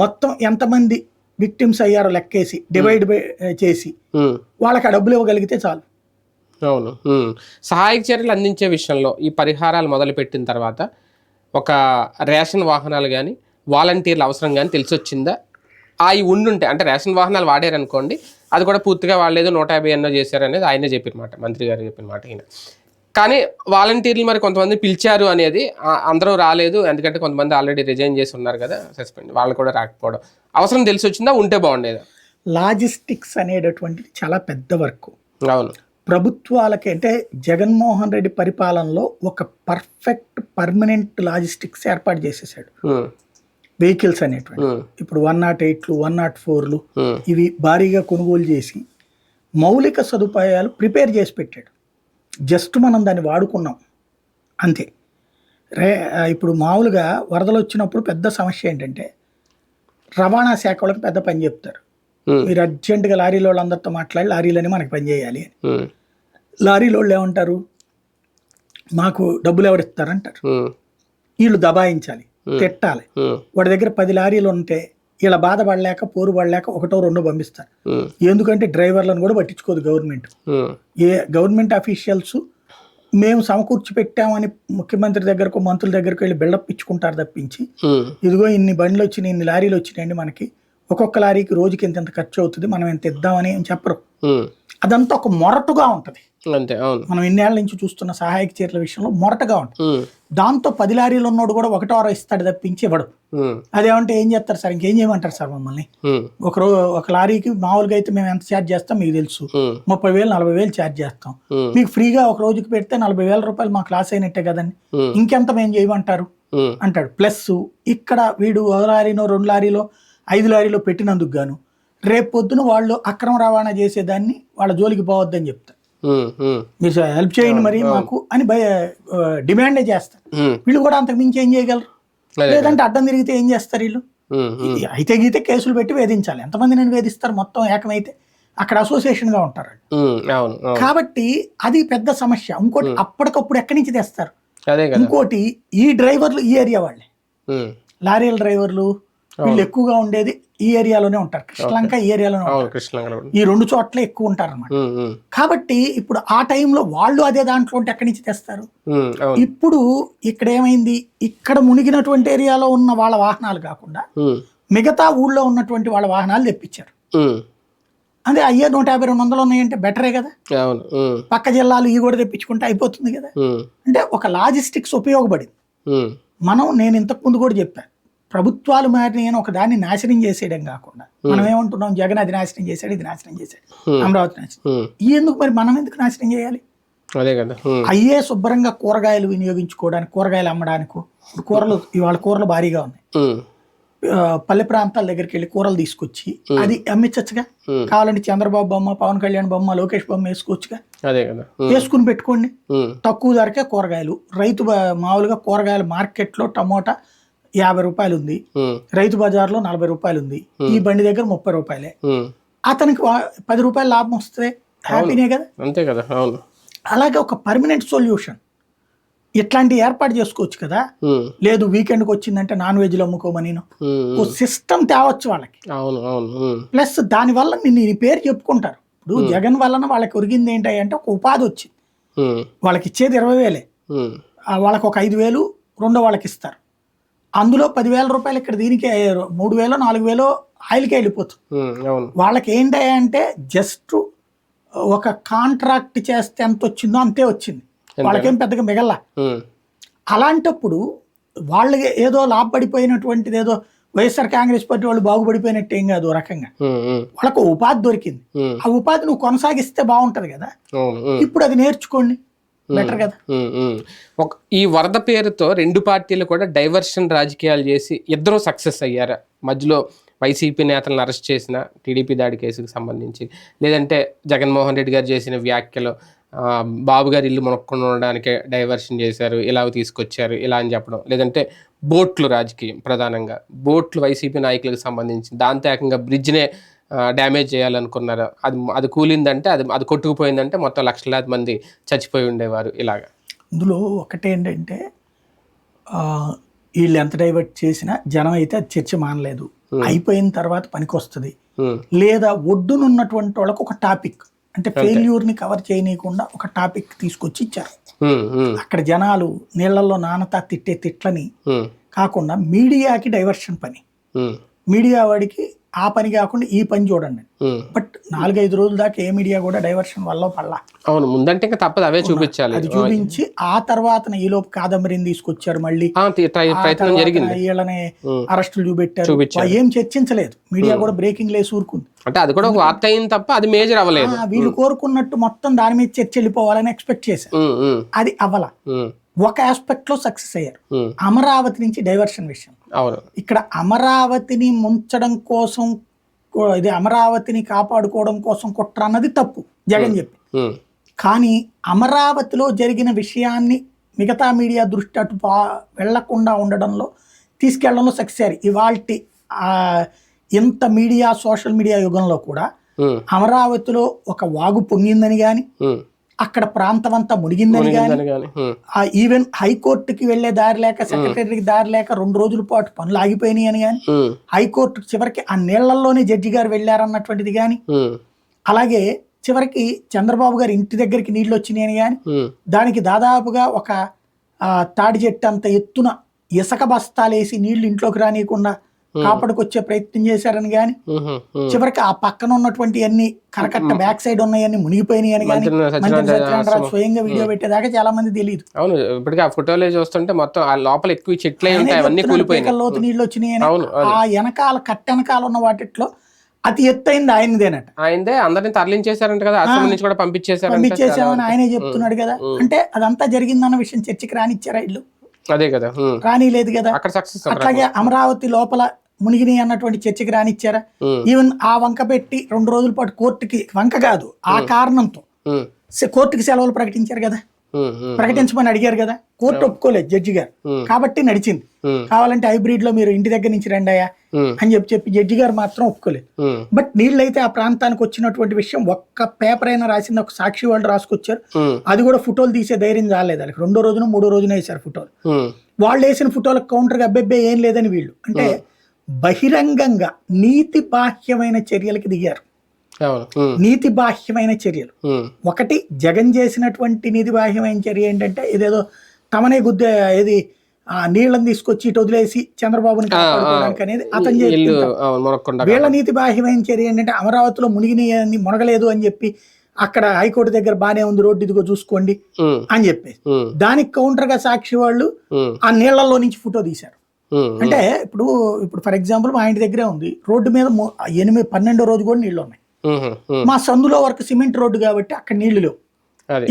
మొత్తం ఎంతమంది విక్టిమ్స్ అయ్యారో లెక్కేసి డివైడ్ చేసి వాళ్ళకి ఆ డబ్బులు ఇవ్వగలిగితే చాలు. అవును. సహాయక చర్యలు అందించే విషయంలో ఈ పరిహారాలు మొదలుపెట్టిన తర్వాత ఒక రేషన్ వాహనాలు కానీ వాలంటీర్ల అవసరం కానీ తెలిసి వచ్చిందా? అవి ఉండుంటే, అంటే రేషన్ వాహనాలు వాడారనుకోండి, అది కూడా పూర్తిగా వాళ్ళేదో 150 ఎన్నో చేశారనేది ఆయనే చెప్పినమాట, మంత్రి గారు చెప్పినమాట. ఈయన కానీ వాలంటీర్లు మరి కొంతమంది పిలిచారు అనేది, అందరూ రాలేదు ఎందుకంటే కొంతమంది ఆల్రెడీ రిజైన్ చేసి ఉన్నారు కదా, సస్పెండ్, వాళ్ళు కూడా రాకపోవడం అవసరం తెలిసి వచ్చిందా? ఉంటే బాగుండేదా? లాజిస్టిక్స్ అనేటటువంటిది చాలా పెద్ద వర్క్. అవును. ప్రభుత్వాలకి అంటే జగన్మోహన్ రెడ్డి పరిపాలనలో ఒక పర్ఫెక్ట్ పర్మనెంట్ లాజిస్టిక్స్ ఏర్పాటు చేసేసాడు. వెహికల్స్ అనేటువంటి ఇప్పుడు 108లు 104లు ఇవి భారీగా కొనుగోలు చేసి మౌలిక సదుపాయాలు ప్రిపేర్ చేసి పెట్టాడు. జస్ట్ మనం దాన్ని వాడుకున్నాం అంతే. ఇప్పుడు మామూలుగా వరదలు వచ్చినప్పుడు పెద్ద సమస్య ఏంటంటే రవాణా శాఖ వాళ్ళకి పెద్ద పని చెప్తారు, మీరు అర్జెంటుగా లారీలో వాళ్ళందరితో మాట్లాడి లారీలని మనకి పని చేయాలి అని. లారీలో వాళ్ళు ఏమంటారు, మాకు డబ్బులు ఎవరు ఇస్తారంటారు. వీళ్ళు దబాయించాలి, తిట్టాలి. వాడి దగ్గర 10 లారీలు ఉంటే ఇలా బాధపడలేక పోరు పడలేక 1 2 పంపిస్తారు. ఎందుకంటే డ్రైవర్లను కూడా పట్టించుకోదు గవర్నమెంట్. గవర్నమెంట్ అఫీషియల్స్ మేము సమకూర్చి పెట్టామని ముఖ్యమంత్రి దగ్గరకు మంత్రుల దగ్గరకు వెళ్ళి బిల్డప్ ఇచ్చుకుంటారు తప్పించి ఇదిగో ఇన్ని బండ్లు వచ్చినాయి, ఇన్ని లారీలు వచ్చినాయండి, మనకి ఒక్కొక్క లారీకి రోజుకి ఇంత ఖర్చు అవుతుంది, మనం ఎంత ఇద్దామని ఏం చెప్పరు. అదంతా ఒక మొరటుగా ఉంటది. మనం ఇన్నేళ్ల నుంచి చూస్తున్న సహాయక చర్యల విషయంలో మొరటగా ఉంటుంది. దాంతో 10 లారీలు ఉన్నోడు కూడా 1 వారం ఇస్తాడు తప్పించి ఇవ్వడు. అదేమంటే ఏం చేస్తారు సార్, ఇంకేం చేయమంటారు సార్ మమ్మల్ని. ఒక లారీకి మామూలుగా అయితే మేము ఎంత ఛార్జ్ చేస్తాం మీకు తెలుసు, 30,000 40,000 ఛార్జ్ చేస్తాం. మీకు ఫ్రీగా ఒక రోజుకి పెడితే 40,000 రూపాయలు మాకు లాస్ అయినట్టే కదండి, ఇంకెంత మేము చేయమంటారు అంటాడు. ప్లస్ ఇక్కడ వీడు 1 లారీనో 2 లారీలో 5 లారీలో పెట్టినందుకు గాను రేపు పొద్దున వాళ్ళు అక్రమ రవాణా చేసేదాన్ని వాళ్ళ జోలికి పోవద్దని చెప్తారు. మీరు హెల్ప్ చేయండి మరి మాకు అని డిమాండే చేస్తారు. వీళ్ళు కూడా అంతకు మించి ఏం చేయగలరు. లేదంటే అడ్డం తిరిగితే ఏం చేస్తారు వీళ్ళు, అయితే గీతే కేసులు పెట్టి వేధించాలి. ఎంతమంది నేను వేధిస్తారు మొత్తం ఏకమైతే, అక్కడ అసోసియేషన్ గా ఉంటారు. కాబట్టి అది పెద్ద సమస్య. ఇంకోటి అప్పటికప్పుడు ఎక్కడి నుంచి తెస్తారు. ఇంకోటి ఈ డ్రైవర్లు ఈ ఏరియా వాళ్ళే, లారీల డ్రైవర్లు వీళ్ళు ఎక్కువగా ఉండేది ఈ ఏరియాలోనే ఉంటారు. కృష్ణలంక ఈ ఏరియాలోనే ఉంటారు. ఈ 2 చోట్ల ఎక్కువ ఉంటారు అన్నమాట. కాబట్టి ఇప్పుడు ఆ టైంలో వాళ్ళు అదే దాంట్లో ఉంటే ఎక్కడి నుంచి తెస్తారు. ఇప్పుడు ఇక్కడ ఏమైంది, ఇక్కడ మునిగినటువంటి ఏరియాలో ఉన్న వాళ్ళ వాహనాలు కాకుండా మిగతా ఊళ్ళో ఉన్నటువంటి వాళ్ళ వాహనాలు తెప్పించారు. అదే అయ్యే 150-200 ఉన్నాయంటే బెటరే కదా. పక్క జిల్లాలు ఇవి కూడా తెప్పించుకుంటే అయిపోతుంది కదా. అంటే ఒక లాజిస్టిక్స్ ఉపయోగపడింది. నేను ఇంతకు ముందు కూడా చెప్పాను, ప్రభుత్వాలు మారినాయి అని ఒక దాన్ని నాశనం చేసేయడం కాకుండా మనం ఏమంటున్నాం, జగన్ అది నాశనం చేశాడు, ఇది నాశనం చేశాడు, అమరావతి నాశనం. ఎందుకు మరి మనం ఎందుకు నాశనం చేయాలి. అయ్యే శుభ్రంగా కూరగాయలు వినియోగించుకోవడానికి, కూరగాయలు అమ్మడానికి. కూరలు ఇవాళ కూరలు భారీగా ఉన్నాయి. పల్లె ప్రాంతాల దగ్గరికి వెళ్ళి కూరలు తీసుకొచ్చి అది అమ్మించచ్చుగా. కావాలంటే చంద్రబాబు బొమ్మ, పవన్ కళ్యాణ్ బొమ్మ, లోకేష్ బొమ్మ వేసుకోవచ్చుగా. వేసుకుని పెట్టుకోండి. తక్కువ ధరకే కూరగాయలు. రైతు మామూలుగా కూరగాయల మార్కెట్లో టమోటా 50 రూపాయలు ఉంది, రైతు బజార్లో 40 రూపాయలు ఉంది, ఈ బండి దగ్గర 30 రూపాయలే. అతనికి 10 రూపాయలు లాభం వస్తే హ్యాపీనే కదా. అంతే కదా. అలాగే ఒక పర్మనెంట్ సొల్యూషన్ ఇట్లాంటి ఏర్పాటు చేసుకోవచ్చు కదా. లేదు వీకెండ్కి వచ్చిందంటే నాన్ వెజ్లు అమ్ముకోమని ఓ సిస్టమ్ తేవచ్చు వాళ్ళకి. ప్లస్ దానివల్ల నీ పేరు చెప్పుకుంటారు. ఇప్పుడు జగన్ వలన వాళ్ళకి ఒరిగింది ఏంటంటే ఒక ఉపాధి వచ్చింది. వాళ్ళకి ఇచ్చేది 20,000, వాళ్ళకి ఒక 5,000 రెండో వాళ్ళకి ఇస్తారు. అందులో 10,000 రూపాయలు ఇక్కడ దీనికి 3,000 4,000 ఆయిల్కే వెళ్ళిపోతుంది. వాళ్ళకి ఏంటంటే జస్ట్ ఒక కాంట్రాక్ట్ చేస్తే ఎంత వచ్చిందో అంతే వచ్చింది, వాళ్ళకేం పెద్దగా మిగల్లా. అలాంటప్పుడు వాళ్ళకి ఏదో లాభపడిపోయినటువంటిది, ఏదో వైఎస్ఆర్ కాంగ్రెస్ పార్టీ వాళ్ళు బాగుపడిపోయినట్టు ఏం కాదు. రకంగా వాళ్ళకు ఉపాధి దొరికింది. ఆ ఉపాధి నువ్వు కొనసాగిస్తే బాగుంటది కదా. ఇప్పుడు అది నేర్చుకోండి, బెటర్ కదా. ఈ వరద పేరుతో 2 పార్టీలు కూడా డైవర్షన్ రాజకీయాలు చేసి ఇద్దరు సక్సెస్ అయ్యారు. మధ్యలో వైసీపీ నేతలను అరెస్ట్ చేసిన టీడీపీ దాడి కేసుకు సంబంధించి, లేదంటే జగన్మోహన్ రెడ్డి గారు చేసిన వ్యాఖ్యలు బాబు గారు ఇల్లు మునక్కుండా ఉండడానికే డైవర్షన్ చేశారు, ఇలా తీసుకొచ్చారు ఇలా అని చెప్పడం, లేదంటే బోట్లు రాజకీయం, ప్రధానంగా బోట్లు వైసీపీ నాయకులకు సంబంధించి దాంతో ఏకంగా బ్రిడ్జ్నే డ్యామేజ్ చేయాలనుకున్నారు. అది కూలిందంటే అది కొట్టుకుపోయిందంటే మొత్తం లక్షలాది మంది చచ్చిపోయి ఉండేవారు. ఇలాగా ఇందులో ఒకటేంటంటే వీళ్ళు ఎంత డైవర్ట్ చేసినా జనం అయితే అది చర్చ మానలేదు. అయిపోయిన తర్వాత పనికి వస్తుంది. లేదా ఒడ్డునున్నటువంటి వాళ్ళకు ఒక టాపిక్ అంటే ఫెయిల్యూర్ ని కవర్ చేయనీయకుండా ఒక టాపిక్ తీసుకొచ్చి ఇచ్చారు. అక్కడ జనాలు నీళ్లలో నానతా తిట్టే తిట్లని కాకుండా మీడియాకి డైవర్షన్ పని. మీడియా వాడికి ఆ పని కాకుండా ఈ పని చూడండి. బట్ 4-5 రోజుల దాకా ఏ మీడియా కూడా డైవర్షన్ వల్ల పడలా. అవును, ముందంటే ఇంకా తప్పదు, అవే చూపించాలి. అది చూపించి ఆ తర్వాత ఈ లోపు కాదంబరిని తీసుకొచ్చారు, మళ్ళీ ప్రయత్నం జరిగింది, వీళ్ళని అరెస్టులు చూపెట్టారు. ఏం చర్చించలేదు మీడియా కూడా, బ్రేకింగ్ లేసి ఊరుకుంది. అంటే అది కూడా వార్త అయింది తప్ప అది మేజర్ అవ్వలేదు. వీళ్ళు కోరుకున్నట్టు మొత్తం దాని మీద చర్చ వెళ్ళిపోవాలని ఎక్స్పెక్ట్ చేశారు, అది అవ్వాల. ఒక ఆస్పెక్ట్ లో సక్సెస్ అయ్యారు, అమరావతి నుంచి డైవర్షన్ విషయం. ఇక్కడ అమరావతిని ముంచడం కోసం, ఇది అమరావతిని కాపాడుకోవడం కోసం కుట్ర అన్నది తప్పు జగన్ చెప్పి. కానీ అమరావతిలో జరిగిన విషయాన్ని మిగతా మీడియా దృష్టి అటు వెళ్లకుండా ఉండడంలో, తీసుకెళ్లడంలో సక్సెస్ అయ్యారు. ఇవాల్టి ఇంత మీడియా, సోషల్ మీడియా యుగంలో కూడా అమరావతిలో ఒక వాగు పొంగిందని గాని, అక్కడ ప్రాంతం అంతా మునిగిందని కానీ, ఈవెన్ హైకోర్టుకి వెళ్లే దారి లేక, సెక్రటరీకి దారి లేక 2 రోజుల పాటు పనులు ఆగిపోయినాయి అని కానీ, హైకోర్టు చివరికి ఆ నీళ్లలోనే జడ్జి గారు వెళ్లారన్నటువంటిది కానీ, అలాగే చివరికి చంద్రబాబు గారి ఇంటి దగ్గరికి నీళ్లు వచ్చినాయి అని కానీ, దానికి దాదాపుగా ఒక తాడి చెట్టు అంత ఎత్తున ఇసుక బస్తాలేసి నీళ్లు ఇంట్లోకి రానియకుండా కాపాడుకొచ్చే ప్రయత్నం చేశారని కానీ, చివరికి ఆ పక్కన ఉన్నటువంటి అన్ని కరకట్ట బ్యాక్ సైడ్ ఉన్నాయని మునిగిపోయినాయి అని కానీ, మంత్రి సత్యనారాయణ స్వయంగా వీడియో పెట్టేదాకా చాలా మంది తెలియదు. అవును, ఇప్పటికీ ఆ ఫోటోలే చూస్తుంటే మొత్తం ఆ లోపల ఎక్కువ చెట్లే ఉంటాయి, అవన్నీ కూలిపోయినాయి, లోతు నీళ్లు వచ్చినాయి. ఆ వెనకాల కట్ట వెనకాల ఉన్న వాటిలో అతి ఎత్తైంది ఆయనదేనట. ఆయనదే, అందరిని తరలించేశారంట కదా, అసెంబ్లీ నుంచి కూడా పంపించేసామని ఆయనే చెప్తున్నాడు కదా. అంటే అదంతా జరిగిందన్న విషయం చర్చకి రానిచ్చారా ఇల్లు? అదే కదా, రానిలేదు కదా. అక్కడ సక్సెస్. అట్లాగే అమరావతి లోపల మునిగిని అన్నటువంటి చర్చకి రానిచ్చారా? ఈవెన్ ఆ వంక పెట్టి 2 రోజుల పాటు కోర్టుకి, వంక కాదు ఆ కారణంతో కోర్టుకి సెలవులు ప్రకటించారు కదా, ప్రకటించమని అడిగారు కదా, కోర్టు ఒప్పుకోలేదు జడ్జి గారు, కాబట్టి నడిచింది. కావాలంటే హైబ్రిడ్ లో మీరు ఇంటి దగ్గర నుంచి రండి అయ్యా అని చెప్పి జడ్జి గారు మాత్రం ఒప్పుకోలేదు. బట్ నీళ్ళైతే ఆ ప్రాంతానికి వచ్చినటువంటి విషయం ఒక్క పేపర్ అయినా రాసింది, ఒక సాక్షి వాళ్ళు రాసుకొచ్చారు. అది కూడా ఫోటోలు తీసే ధైర్యం రాలేదు వాళ్ళకి. 2వ రోజున 3వ రోజున వేశారు ఫోటోలు. వాళ్ళు వేసిన ఫోటోలకు కౌంటర్గా అబ్బెబ్బే ఏం లేదని వీళ్ళు, అంటే బహిరంగంగా నీతి బాహ్యమైన చర్యలకి దిగారు. నీతి బాహ్యమైన చర్యలు ఒకటి, జగన్ చేసినటువంటి నీతి బాహ్యమైన చర్య ఏంటంటే, ఇదేదో తమనే గుద్దే, ఏది నీళ్ళని తీసుకొచ్చి ఇటు వదిలేసి చంద్రబాబుని కాపాడుకోవడానికి అనేది అతను చేసిన. వీళ్ళ నీతి బాహ్యమైన చర్య ఏంటంటే, అమరావతిలో మునగలేదు అని చెప్పి, అక్కడ హైకోర్టు దగ్గర బానే ఉంది రోడ్డు, ఇదిగో చూసుకోండి అని చెప్పేసి, దానికి కౌంటర్ గా సాక్షి వాళ్ళు ఆ నీళ్లలో నుంచి ఫోటో తీశారు. అంటే ఇప్పుడు ఫర్ ఎగ్జాంపుల్ మా ఇంటి దగ్గరే ఉంది, రోడ్డు మీద 12వ రోజు కూడా నీళ్లు ఉన్నాయి. మా సందులో వరకు సిమెంట్ రోడ్డు కాబట్టి అక్కడ నీళ్లు లేవు,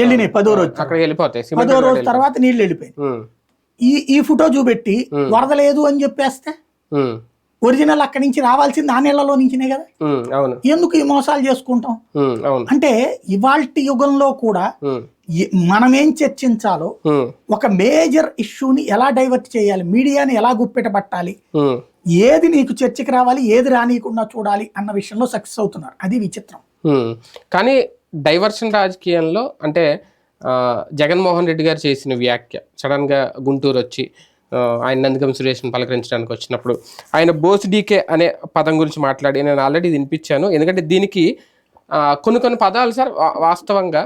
వెళ్ళినాయి 10వ రోజు. 10వ రోజు తర్వాత నీళ్లు వెళ్ళిపోయాయి. ఈ ఫోటో చూపెట్టి వరద లేదు అని చెప్పేస్తే, ఒరిజినల్ అక్కడి నుంచి రావాల్సింది ఆ నీళ్లలో నుంచినే కదా. ఎందుకు ఈ మోసాలు చేసుకుంటాం? అంటే ఇవాల్టి యుగంలో కూడా మనం ఏం చర్చించాలో, ఒక మేజర్ ఇష్యూని ఎలా డైవర్ట్ చేయాలి, మీడియాని ఎలా గుప్పెట పట్టాలి, ఏది నీకు చర్చకి రావాలి, ఏది రానియకుండా చూడాలి అన్న విషయంలో సక్సెస్ అవుతున్నారు. అది విచిత్రం. కానీ డైవర్షన్ రాజకీయంలో అంటే జగన్మోహన్ రెడ్డి గారు చేసిన వ్యాఖ్య, సడన్ గా గుంటూరు వచ్చి ఆయన నందిగం సురేష్ని పలకరించడానికి వచ్చినప్పుడు ఆయన బోస్ డీకే అనే పదం గురించి మాట్లాడి, నేను ఆల్రెడీ వినిపించాను. ఎందుకంటే దీనికి కొన్ని పదాలు సార్ వాస్తవంగా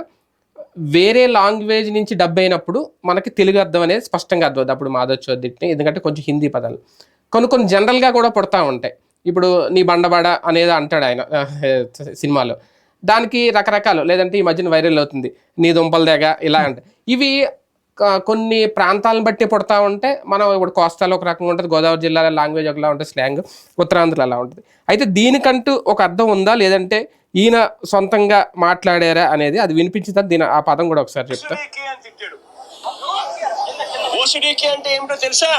వేరే లాంగ్వేజ్ నుంచి డబ్ అయినప్పుడు మనకి తెలుగు అర్థం అనేది స్పష్టంగా అర్థం అవుతుంది. అప్పుడు మాధవచోదిట్ని, ఎందుకంటే కొంచెం హిందీ పదాలు కొన్ని జనరల్గా కూడా పుడతా ఉంటాయి. ఇప్పుడు నీ బండబాడ అనేది అంటాడు ఆయన సినిమాలో, దానికి రకరకాలు, లేదంటే ఈ మధ్యన వైరల్ అవుతుంది నీ దుంపల దగ్గర ఇలా అంటే. ఇవి కొన్ని ప్రాంతాలను బట్టి పుడతా ఉంటే, మనం ఇప్పుడు కోస్తాలో ఒక రకంగా ఉంటుంది, గోదావరి జిల్లాలో లాంగ్వేజ్ ఒకలా ఉంటుంది, స్లాంగ్ ఉత్తరాంధ్రలో అలా ఉంటుంది. అయితే దీనికంటూ ఒక అర్థం ఉందా, లేదంటే ఈయన సొంతంగా మాట్లాడారా అనేది అది వినిపించిందా? దీని ఆ పదం కూడా ఒకసారి చెప్తా. అంటే ఏమిటో తెలుసా?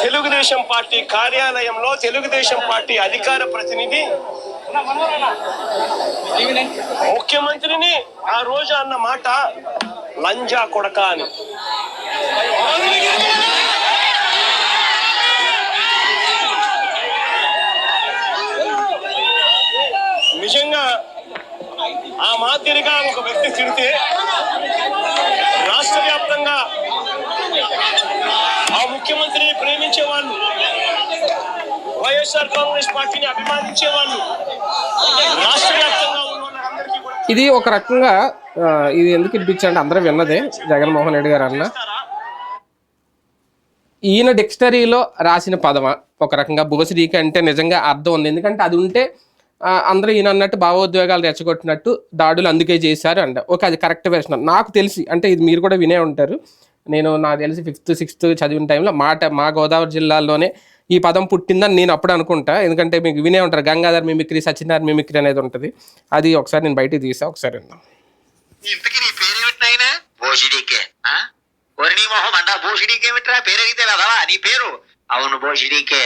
తెలుగుదేశం పార్టీ కార్యాలయంలో తెలుగుదేశం పార్టీ అధికార ప్రతినిధి ముఖ్యమంత్రిని ఆ రోజు అన్న మాట లంజా కొడక అని. నిజంగా ఆ మాదిరిగా ఒక వ్యక్తి తిడితే రాష్ట్ర వ్యాప్తంగా ఆ ముఖ్యమంత్రిని ప్రేమించే వాళ్ళు, వైఎస్ఆర్ కాంగ్రెస్ పార్టీని అభిమానించే వాళ్ళు రాష్ట్ర వ్యాప్తంగా ఉన్న వాళ్ళందరికీ కూడా ఇది ఒక రకంగా ఇది ఎందుకు వినిపించాలంటే అందరూ విన్నదే, జగన్మోహన్ రెడ్డి గారు అన్న ఈయన డిక్షనరీలో రాసిన పదమా ఒక రకంగా బోసిడీకే అంటే నిజంగా అర్థం ఉంది, ఎందుకంటే అది ఉంటే అందరూ ఈయన అన్నట్టు భావోద్వేగాలు రెచ్చగొట్టినట్టు దాడులు అందుకే చేశారు అంట. ఓకే, అది కరెక్ట్ వెర్షన్ నాకు తెలిసి, అంటే ఇది మీరు కూడా వినే ఉంటారు. నాకు తెలిసి 5th 6th చదివిన టైంలో మా గోదావరి జిల్లాలోనే ఈ పదం పుట్టిందని నేను అప్పుడు అనుకుంటా, ఎందుకంటే మీకు వినే ఉంటారు గంగాధర్ మిమిక్రీ, సత్యనారాయణ మిమిక్రీ అనేది ఉంటుంది. అది ఒకసారి నేను బయటికి తీసా, ఒకసారి విందాం. ఇంతకీ నీ పేరేమిటినైనా? బోసిడీకే. ఒరి నీ మొహం అంతా బోసిడీకేమిట్రా? పేరడిగితే వెధవా నీ పేరు? అవును బోసిడీకే.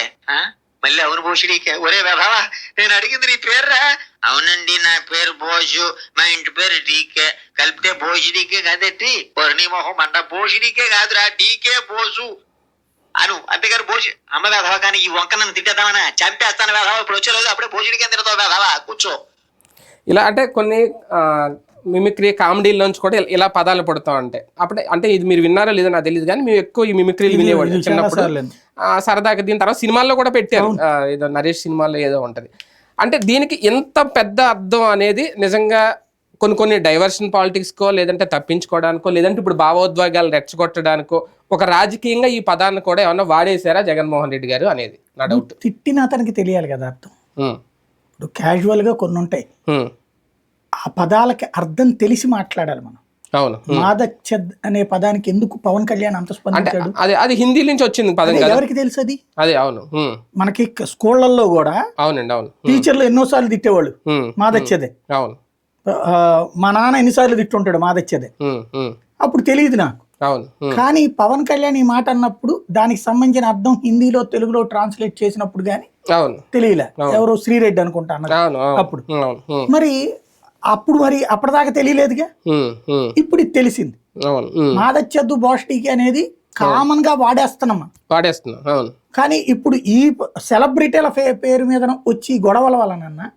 మళ్ళీ అవును బోసిడీకే. ఒరే వెధవా, నేను అడిగింది నీ పేరురా. అవునండి, నా పేరు బోసు, మా ఇంటి పేరు డీకే, కలిపితే బోసిడీకే కాదట్టి. ఒరి నీ మొహం అంతా బోసిడీకే కాదురా, డీకే బోసు అను. అంతేగారు బోసి అమ్మ వెధవా, కానీ ఈ వంక నన్ను తిట్టేద్దామనా? చంపేస్తాను వెధవా, ఇప్పుడు వచ్చే రోజు అప్పుడే బోసిడీకే తిడతావు వెధవా, కూర్చో. ఇలా అంటే కొన్ని మిమిక్రీ కామెడీలోంచి కూడా ఇలా పదాలు పడుతూ ఉంటాయి. అప్పుడే అంటే ఇది మీరు విన్నారో లేదో నాకు తెలియదు, కానీ మేము ఎక్కువ ఈ మిమిక్రీలు వినేవాళ్ళు చిన్నప్పుడు సరదాగా. దీని తర్వాత సినిమాల్లో కూడా పెట్టారు, ఏదో నరేష్ సినిమాలో ఏదో ఉంటుంది. అంటే దీనికి ఎంత పెద్ద అర్థం అనేది నిజంగా కొన్ని డైవర్షన్ పాలిటిక్స్కో, లేదంటే తప్పించుకోవడానికో, లేదంటే ఇప్పుడు భావోద్వేగాలు రెచ్చగొట్టడానికో, ఒక రాజకీయంగా ఈ పదాన్ని కూడా ఏమన్నా వాడేశారా జగన్మోహన్ రెడ్డి గారు అనేది నా డౌట్. తిట్టిన అతనికి తెలియాలి కదా అర్థం. ఇప్పుడు క్యాజువల్గా కొన్ని ఉంటాయి, ఆ పదాలకి అర్థం తెలిసి మాట్లాడాలి మనం. అవును, మాదచ్చద్ అనే పదానికి ఎందుకు పవన్ కళ్యాణ్ అంత స్పందించాడు? అది హిందీ నుంచి వచ్చింది పదం, ఎవరికి తెలుసు అది? అదే అవును, మనకి స్కూళ్ళల్లో కూడా అవునండి, అవును, టీచర్లు ఎన్నోసార్లు తిట్టేవాళ్ళు మాదచ్చదే. అవును, మా నాన్న ఎన్నిసార్లు తిట్టుంటాడు మాదచ్చదే, అప్పుడు తెలియదు నాకు. అవును, కానీ పవన్ కళ్యాణ్ ఈ మాట అన్నప్పుడు దానికి సంబంధించిన అర్థం హిందీలో తెలుగులో ట్రాన్స్లేట్ చేసినప్పుడు గానీ తెలియలే. ఎవరో శ్రీరెడ్డి అనుకుంటా అన్నారు అప్పుడు. మరి అప్పటిదాకా తెలియలేదుగా, ఇప్పుడు ఇది తెలిసింది. మాదచ్చద్దు బోస్టీకి అనేది కామన్ గా వాడేస్తున్నాం. అవును, కానీ ఇప్పుడు ఈ సెలబ్రిటీల పేరు మీద వచ్చి గొడవల వలన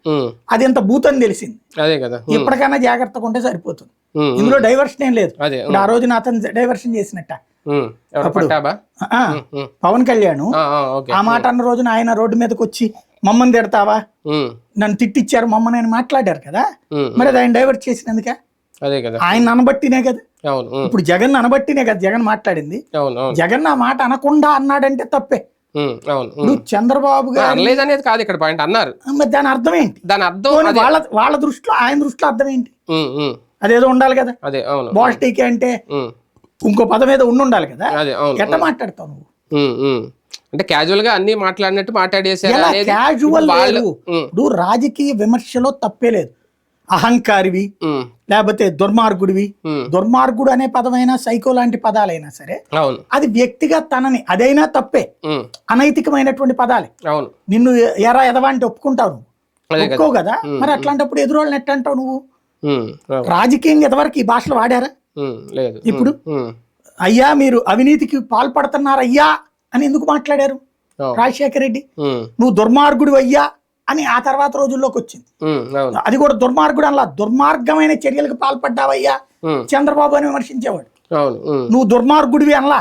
అది ఎంత భూతని తెలిసింది. అదే కదా, ఎప్పటికైనా జాగ్రత్తగా ఉంటే సరిపోతుంది. ఇందులో డైవర్షన్ ఏం లేదు. ఆ రోజున అతను డైవర్షన్ చేసినట్ట పవన్ కళ్యాణ్ ఆ మాట అన్న రోజున ఆయన రోడ్డు మీదకి వచ్చి మమ్మల్ని తిడతావా, నన్ను తిట్టిచ్చారు మమ్మల్ని అని మాట్లాడారు కదా. మరి అది ఆయన డైవర్ట్ చేసినందుక ఆయన అనబట్టినే కదా. ఇప్పుడు జగన్ అనబట్టినే కదా జగన్ మాట్లాడింది. జగన్ ఆ మాట అనకుండా అన్నాడంటే తప్పే. ఇప్పుడు చంద్రబాబు గారు అనేది కాదు ఇక్కడ పాయింట్ అన్నారు, దాని అర్థం ఏంటి? దాని అర్థం వాళ్ళ దృష్టిలో, ఆయన దృష్టిలో అర్థం ఏంటి? అదేదో ఉండాలి కదా. బోస్టీకి అంటే ఇంకో పదం ఏదో ఉండాలి కదా. ఎట్లా మాట్లాడతావు నువ్వు? అంటే క్యాజువల్ గా అన్ని మాట్లాడినట్టు మాట్లాడేసారు. ఇప్పుడు రాజకీయ విమర్శలో తప్పే లేదు. అహంకారివి లేకపోతే దుర్మార్గుడివి, దుర్మార్గుడు అనే పదమైనా సైకో లాంటి పదాలైనా సరే అది వ్యక్తిగా తనని, అదైనా తప్పే. అనైతికమైనటువంటి పదాలే. నిన్ను ఎరా ఎదవా అంటే ఒప్పుకుంటావు, ఒప్పుకోవు కదా. మరి అట్లాంటప్పుడు ఎదురు వాళ్ళని ఎట్ట అంటావు నువ్వు? రాజకీయంగా ఎంతవరకు ఈ భాషలు వాడారా? ఇప్పుడు అయ్యా మీరు అవినీతికి పాల్పడుతున్నారు అయ్యా అని ఎందుకు మాట్లాడారు రాజశేఖర రెడ్డి? నువ్వు దుర్మార్గుడు అయ్యా అని ఆ తర్వాత రోజుల్లోకి వచ్చింది. అది కూడా దుర్మార్గుడు అలా దుర్మార్గమైన చర్యలకు పాల్పడ్డావయ్యా చంద్రబాబు అని విమర్శించేవాడు. నువ్వు దుర్మార్గుడివి అనలా.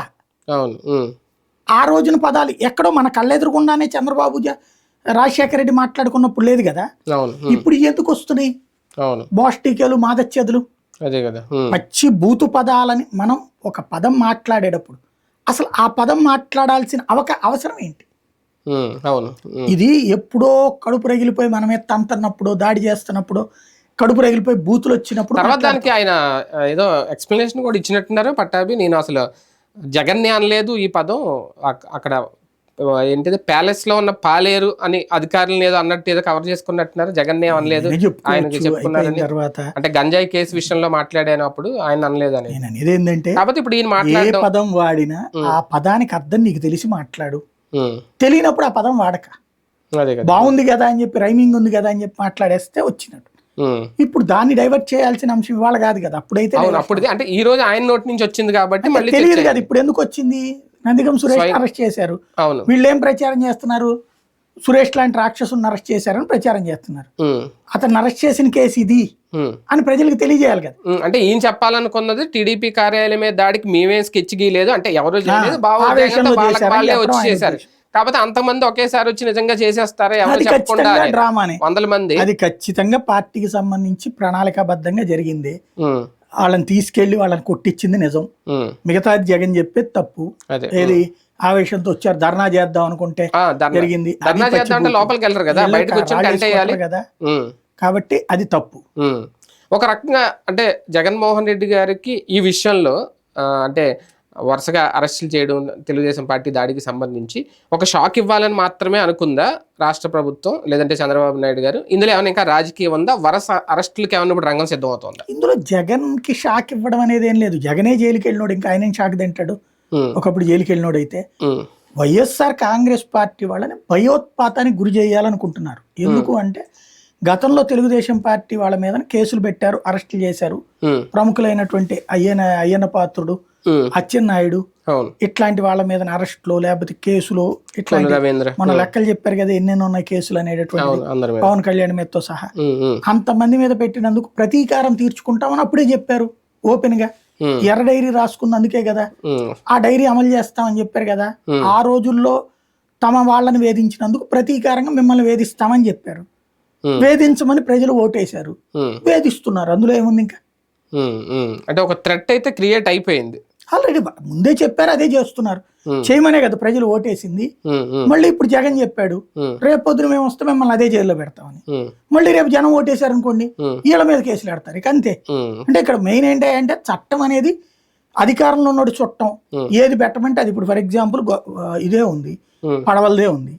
ఆ రోజున పదాలు ఎక్కడో మన కళ్ళెదురుగుండానే చంద్రబాబు రాజశేఖర రెడ్డి మాట్లాడుకున్నప్పుడు లేదు కదా. ఇప్పుడు ఎందుకు వస్తున్నాయి బోస్టీకేలు, మాదచ్చేదులు, పచ్చి బూతు పదాలని? మనం ఒక పదం మాట్లాడేటప్పుడు అసలు ఆ పదం మాట్లాడాల్సిన అవసరం ఏంటి? ఇది ఎప్పుడో కడుపు రగిలిపోయి మనమే తంతన్నప్పుడు, దాడి చేస్తున్నప్పుడు, కడుపు రగిలిపోయి బూతులు వచ్చినప్పుడు. తర్వాత దానికి ఆయన ఏదో ఎక్స్ప్లెనేషన్ కూడా ఇచ్చినట్టున్నారు పట్టాభి. నేను అసలు జగన్నే అనలేదు ఈ పదం, అక్కడ ఏంటిది ప్యాలెస్ లో ఉన్న పాలేరు అని అధికారులను ఏదో అన్నట్టు ఏదో కవర్ చేసుకున్నట్టున్నారు. జగన్నే అనలేదు ఆయనకి చెప్పుకున్నారని. అంటే గంజాయి కేసు విషయంలో మాట్లాడినప్పుడు ఆయన అనలేదు అని. ఏంటంటే కాబట్టి ఇప్పుడు ఈయన మాట్లాడే పదం వాడినా ఆ పదానికి అర్థం నీకు తెలిసి మాట్లాడు, తెలియనప్పుడు ఆ పదం వాడక. బాగుంది కదా అని చెప్పి, రైమింగ్ ఉంది కదా అని చెప్పి మాట్లాడేస్తే వచ్చినట్టు. ఇప్పుడు దాన్ని డైవర్ట్ చేయాల్సిన అంశం ఇవాళ కాదు కదా. అప్పుడైతే అప్పుడు అంటే ఈ రోజు ఆయన నోటి నుంచి వచ్చింది కాబట్టి మళ్ళీ తెలియదు కదా. ఇప్పుడు ఎందుకు వచ్చింది? నందిగం సురేష్ అరెస్ట్ చేశారు, వీళ్ళు ఏం ప్రచారం చేస్తున్నారు? సురేష్ లాంటి రాక్షసుని అరెస్ట్ చేశారని ప్రచారం చేస్తున్నారు. అతను అరెస్ట్ చేసిన కేసు ఇది అని ప్రజలకు తెలియజేయాలి కదా. అంటే ఈయన చెప్పాలనుకున్నది టీడీపీ కార్యాలయం మీద దాడికి మేమే స్కెచ్ గీయలేదు, అంటే ఎవరు చేయలేదు, వాళ్ళే వచ్చి చేశారు. కాకపోతే అంతమంది ఒకేసారి వచ్చి నిజంగా చేసేస్తారా? ఎవరు చెప్పకుండా డ్రామానే, 100 మంది. అది ఖచ్చితంగా పార్టీకి సంబంధించి ప్రణాళికాబద్ధంగా జరిగింది. వాళ్ళని తీసుకెళ్లి వాళ్ళని కొట్టించింది నిజం, మిగతాది జగన్ చెప్పేది తప్పు. ఏది ఆవేశంతో వచ్చారు, ధర్నా చేద్దాం అనుకుంటే జరిగింది. ధర్నా చేద్దాం అంటే లోపలికి వెళ్ళరు కదా, బయటకు వచ్చి టెంట్ వేయాలి కదా. కాబట్టి అది తప్పు. ఒక రకంగా అంటే జగన్మోహన్ రెడ్డి గారికి ఈ విషయంలో అంటే వరుసగా అరెస్టులు చేయడం, తెలుగుదేశం పార్టీ దాడికి సంబంధించి ఒక షాక్ ఇవ్వాలని మాత్రమే అనుకుందా రాష్ట్ర ప్రభుత్వం, లేదంటే చంద్రబాబు నాయుడు గారు? ఇందులో ఏమైనా ఇంకా రాజకీయం ఉందా? వరుస అరెస్టులకి ఏమన్నా ఇప్పుడు రంగం సిద్ధమవుతుందా? ఇందులో జగన్ కి షాక్ ఇవ్వడం అనేది ఏం లేదు. జగనే జైలుకి వెళ్ళినోడు, ఇంకా ఆయన షాక్ తింటాడు. ఒకప్పుడు జైలుకి వెళ్ళినోడు అయితే వైఎస్ఆర్ కాంగ్రెస్ పార్టీ వాళ్ళని భయోత్పాతానికి గురి చేయాలనుకుంటున్నారు. ఎందుకు అంటే గతంలో తెలుగుదేశం పార్టీ వాళ్ళ మీద కేసులు పెట్టారు, అరెస్టులు చేశారు. ప్రముఖులైనటువంటి అయ్యన్న పాత్రుడు, అచ్చెన్నాయుడు ఇట్లాంటి వాళ్ళ మీద అరెస్టులు లేకపోతే కేసులు ఇట్లాంటి మన లెక్కలు చెప్పారు కదా ఎన్నెన్నో ఉన్నాయి కేసులు అనేటటువంటి, పవన్ కళ్యాణ్ మీదతో సహా అంతమంది మీద పెట్టినందుకు ప్రతీకారం తీర్చుకుంటామని అప్పుడే చెప్పారు ఓపెన్ గా. ఎర్ర డైరీ రాసుకుంది అందుకే కదా, ఆ డైరీ అమలు చేస్తామని చెప్పారు కదా. ఆ రోజుల్లో తమ వాళ్ళని వేధించినందుకు ప్రతీకారంగా మిమ్మల్ని వేధిస్తామని చెప్పారు. వేధించమని ప్రజలు ఓటేశారు, వేధిస్తున్నారు. అందులో ఏముంది ఇంకా? అంటే ఒక థ్రెట్ అయితే క్రియేట్ అయిపోయింది ఆల్రెడీ. ముందే చెప్పారు, అదే చేస్తున్నారు. చేయమనే కదా ప్రజలు ఓటేసింది. మళ్ళీ ఇప్పుడు జగన్ చెప్పాడు రేపు పొద్దున మేము వస్తే మిమ్మల్ని అదే జైల్లో పెడతామని. మళ్ళీ రేపు జనం ఓటేశారు అనుకోండి, వీళ్ళ మీద కేసులు పెడతారు. ఇక అంతే. అంటే ఇక్కడ మెయిన్ ఏంటంటే చట్టం అనేది అధికారంలో ఉన్నోడు చుట్టం, ఏది పెట్టమంటే అది. ఇప్పుడు ఫర్ ఎగ్జాంపుల్ ఇదే ఉంది, పడవలదే ఉంది.